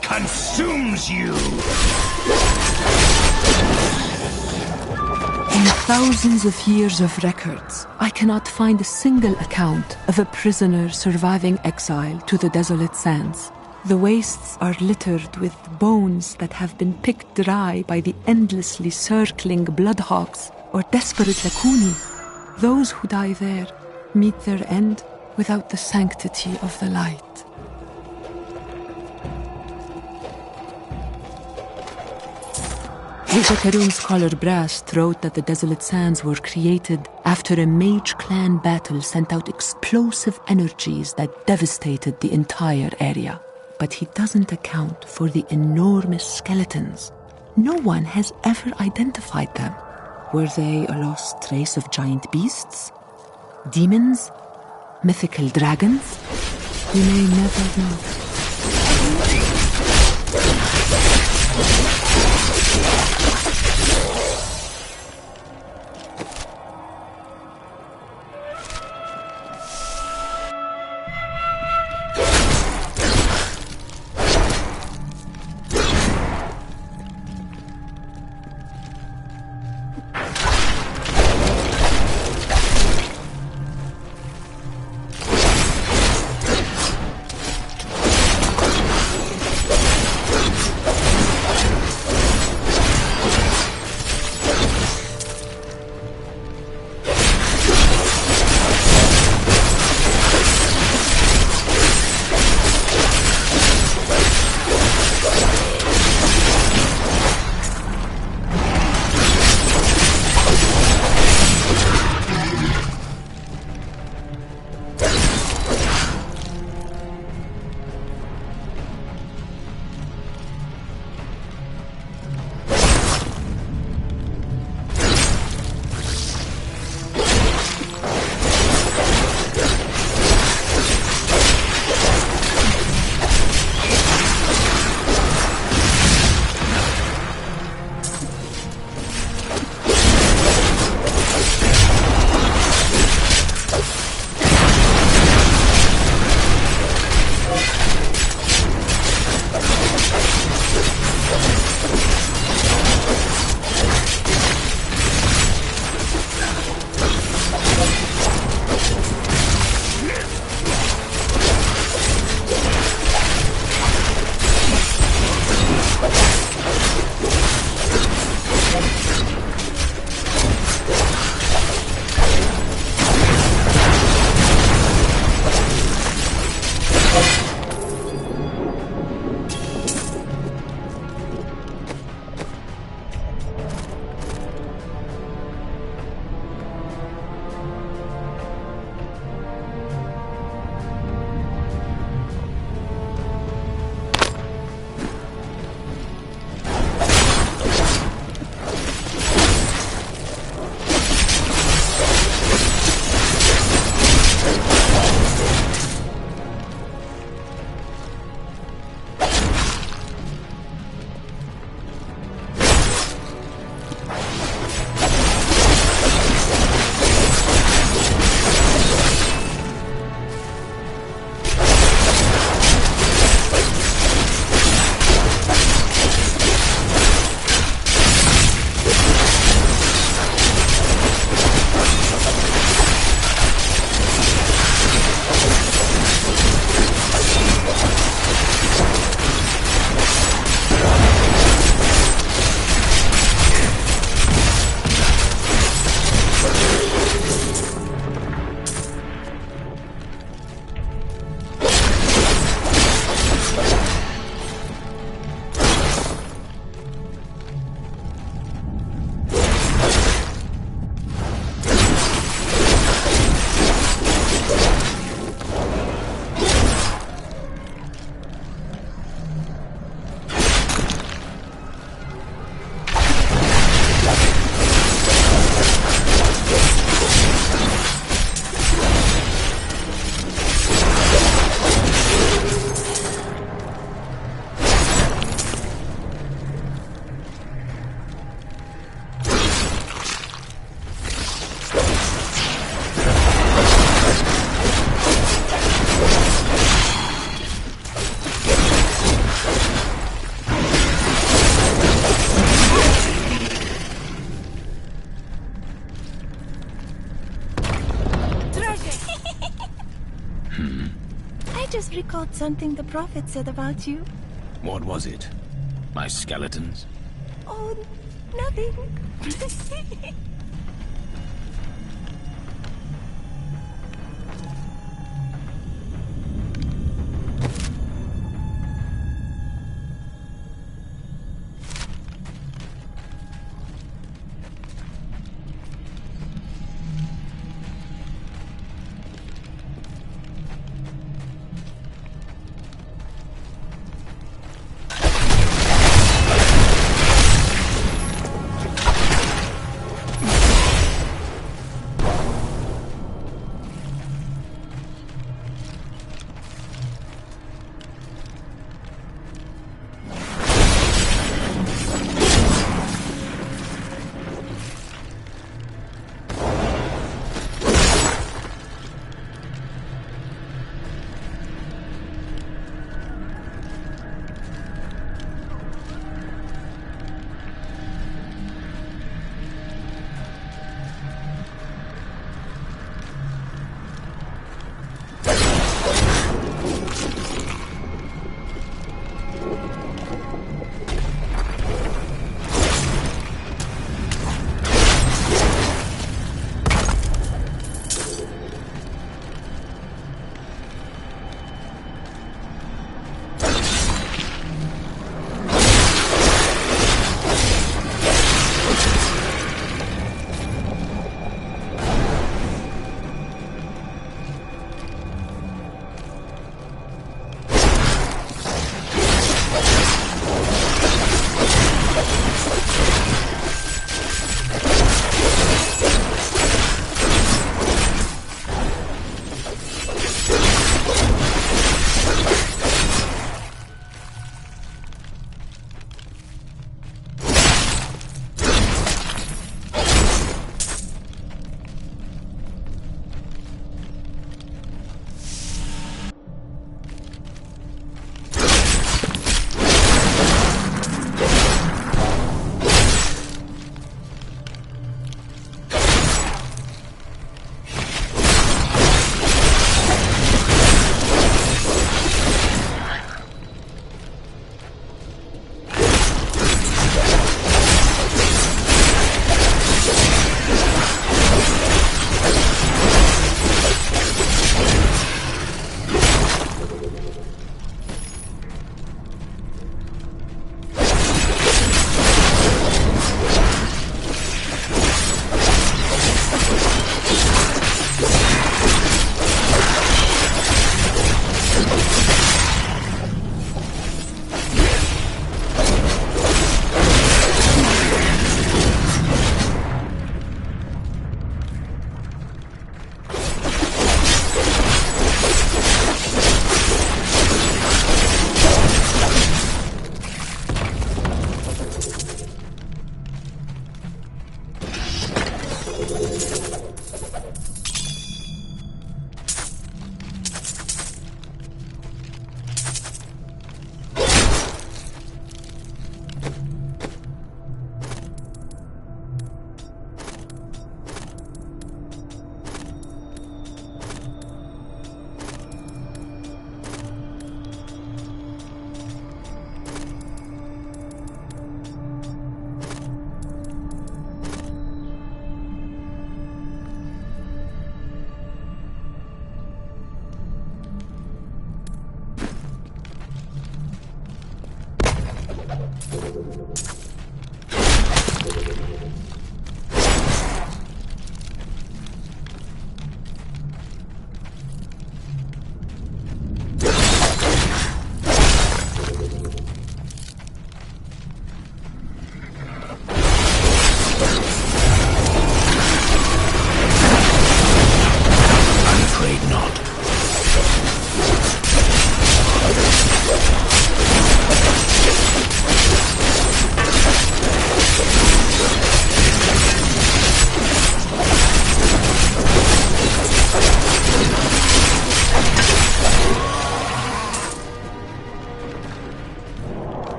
darkness consumes you! In thousands of years of records, I cannot find a single account of a prisoner surviving exile to the desolate sands. The wastes are littered with bones that have been picked dry by the endlessly circling bloodhawks or desperate lakuni. Those who die there meet their end without the sanctity of the light. The Karum scholar Brast wrote that the desolate sands were created after a mage clan battle sent out explosive energies that devastated the entire area. But he doesn't account for the enormous skeletons. No one has ever identified them. Were they a lost race of giant beasts? Demons? Mythical dragons? We may never know. just recalled something the Prophet said about you. What was it? My skeletons? Oh, nothing.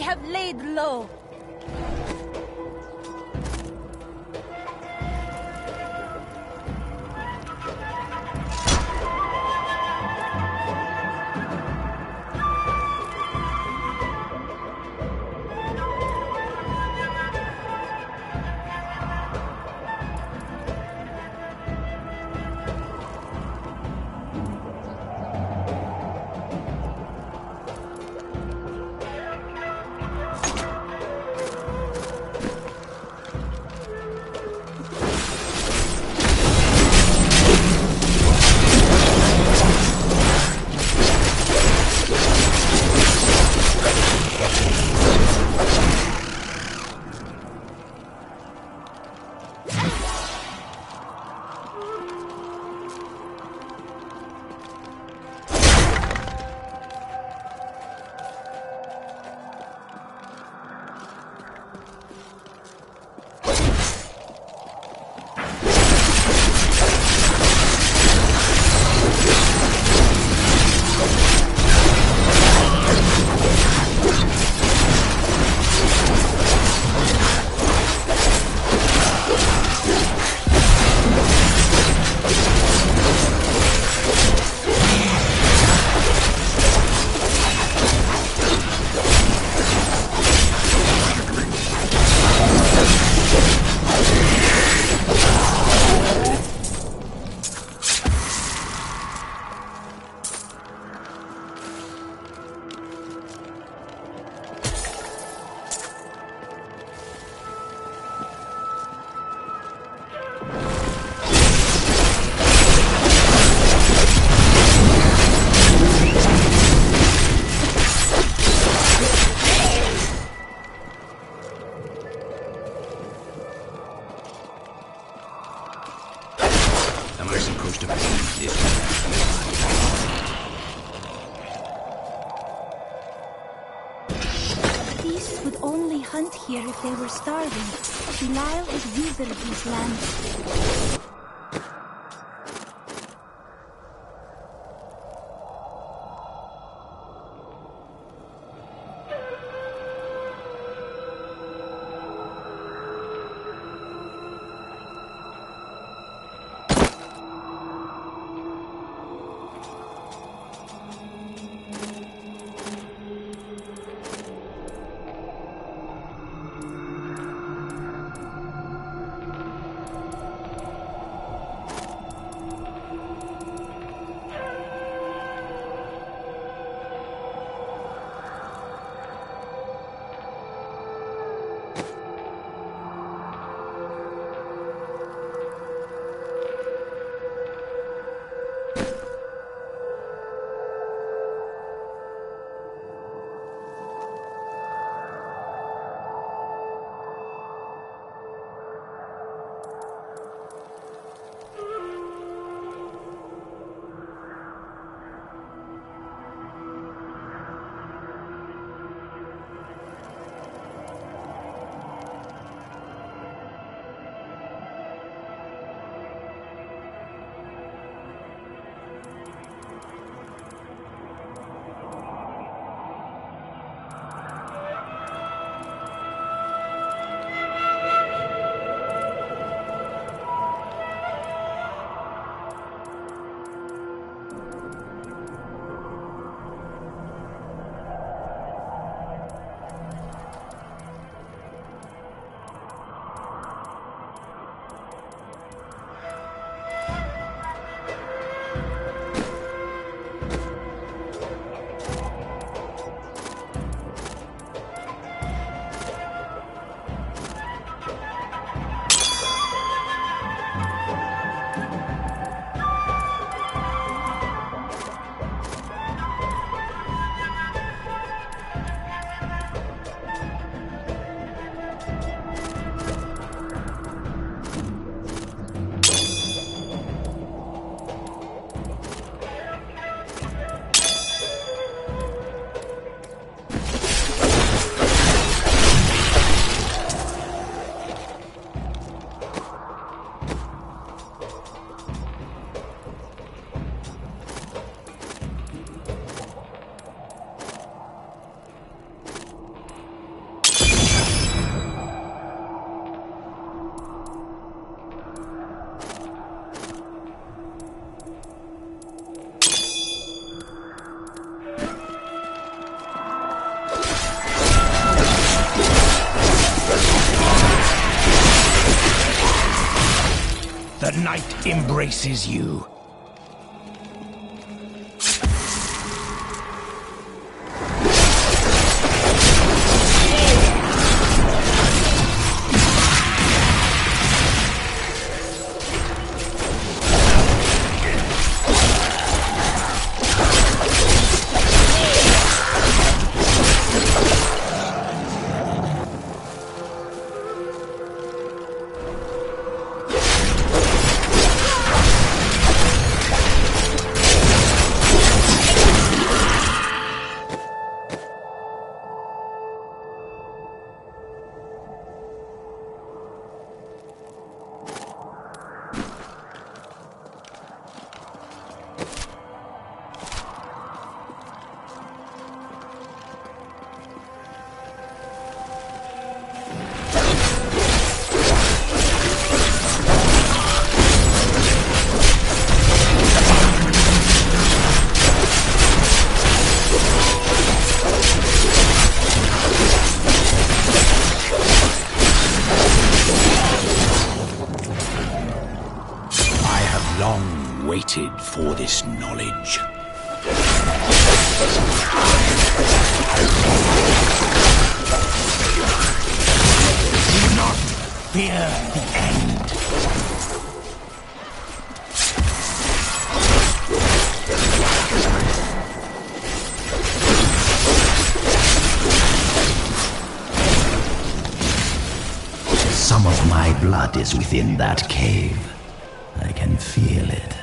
have laid low. Beasts would only hunt here if they were starving. Belial had withered these lands. night embraces you. Waited for this knowledge. Do not fear the end. Some of my blood is within that cave. I can feel it.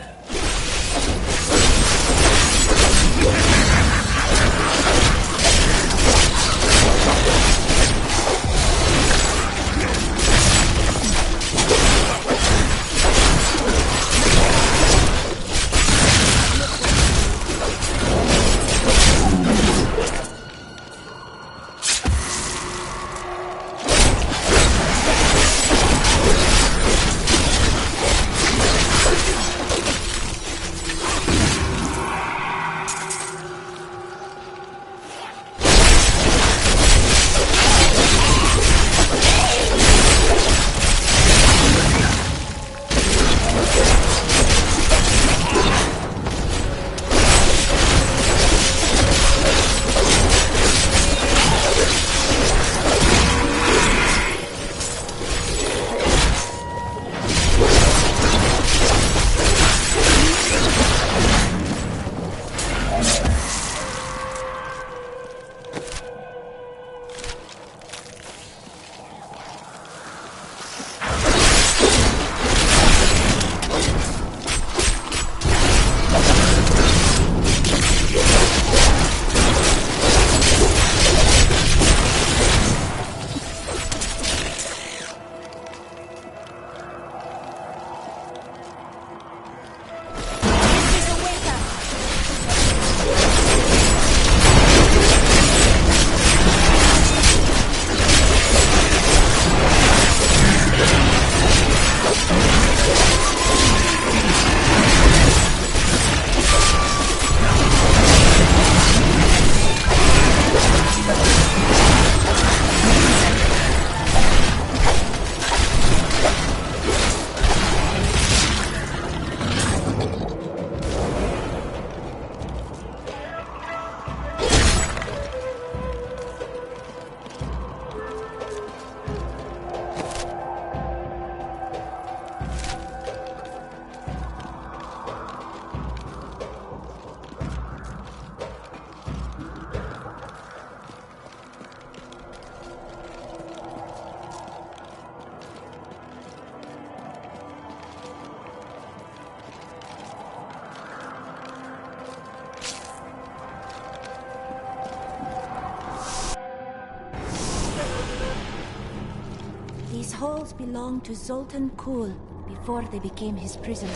These halls belonged to Zoltan Kuhl before they became his prison.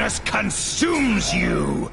darkness consumes you!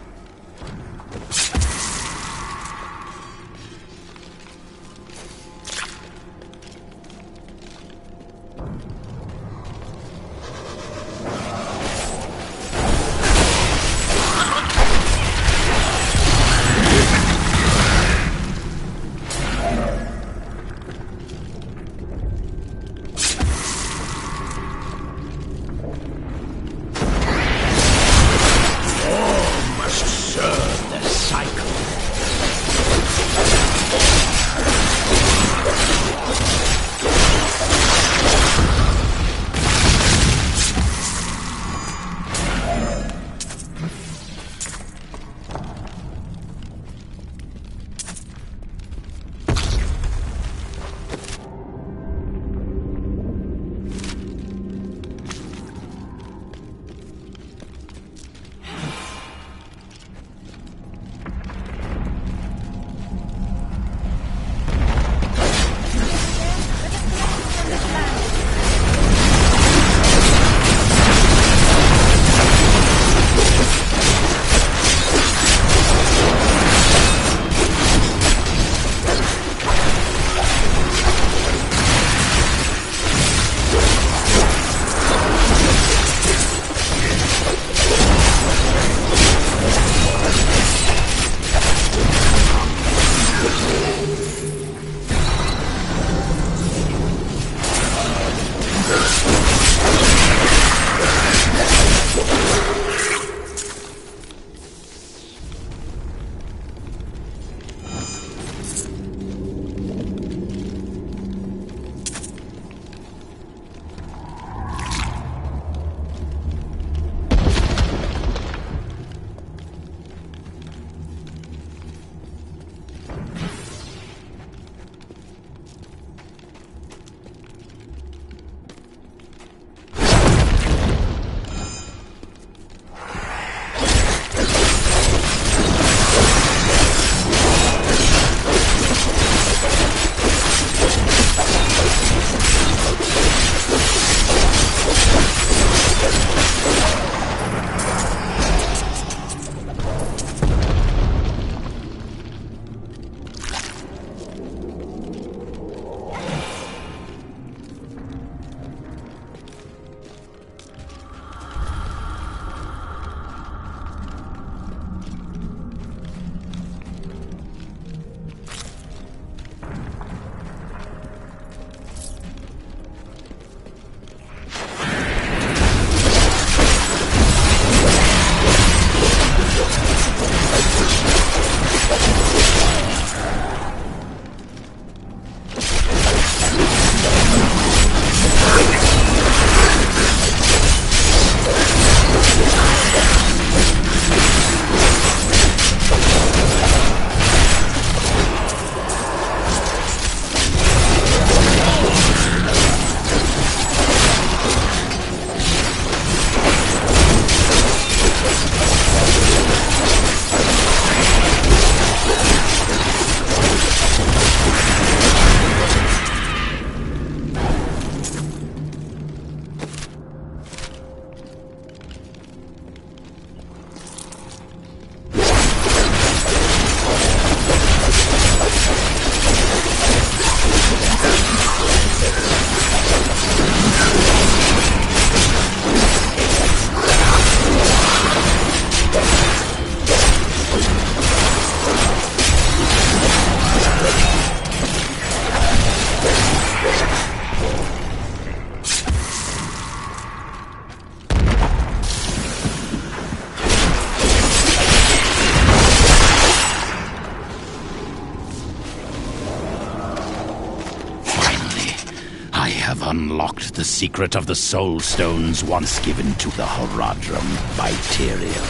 unlocked the secret of the soul stones once given to the Horadrim by Tyrael.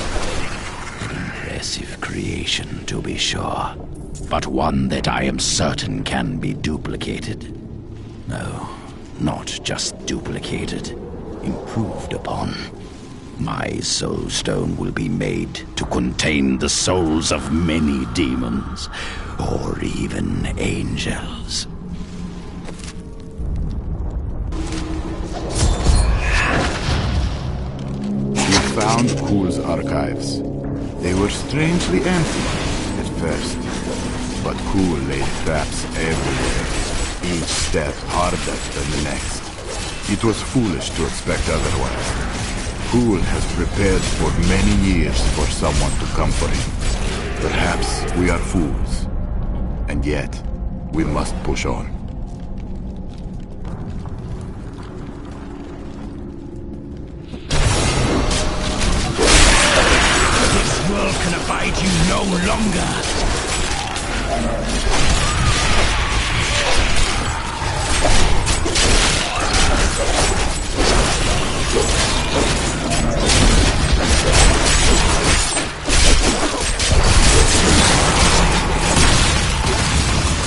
Impressive creation, to be sure, but one that I am certain can be duplicated. No, not just duplicated, improved upon. My soul stone will be made to contain the souls of many demons, or even angels. found Kuhl's archives. They were strangely empty at first, but Kuhl laid traps everywhere, each step harder than the next. It was foolish to expect otherwise. Kuhl has prepared for many years for someone to come for him. Perhaps we are fools, and yet we must push on. This world can abide you no longer!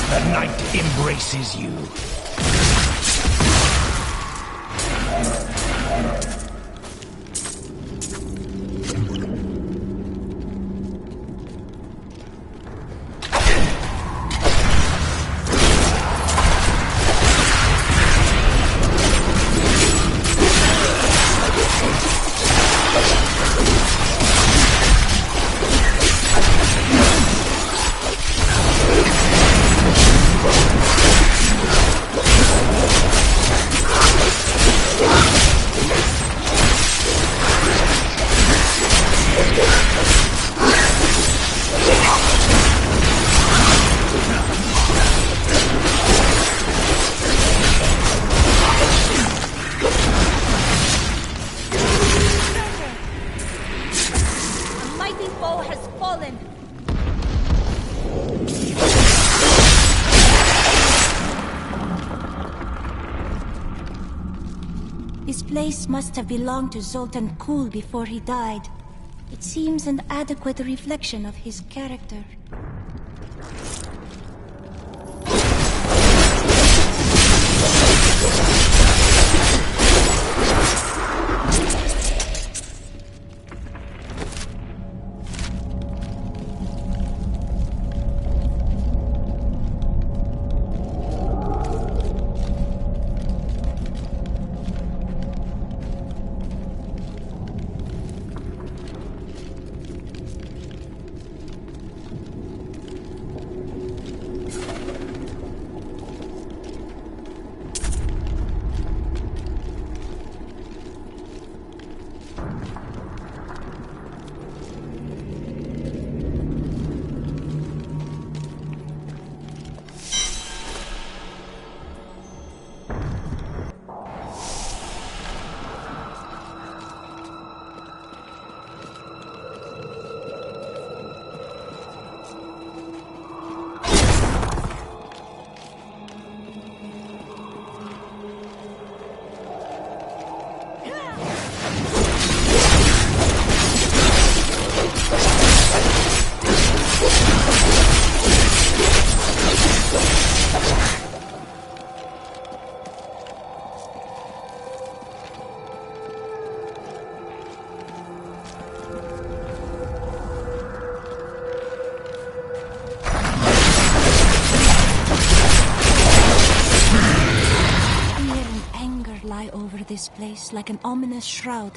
The night embraces you. This place must have belonged to Zoltan Kuhl before he died. It seems an adequate reflection of his character. This place like an ominous shroud.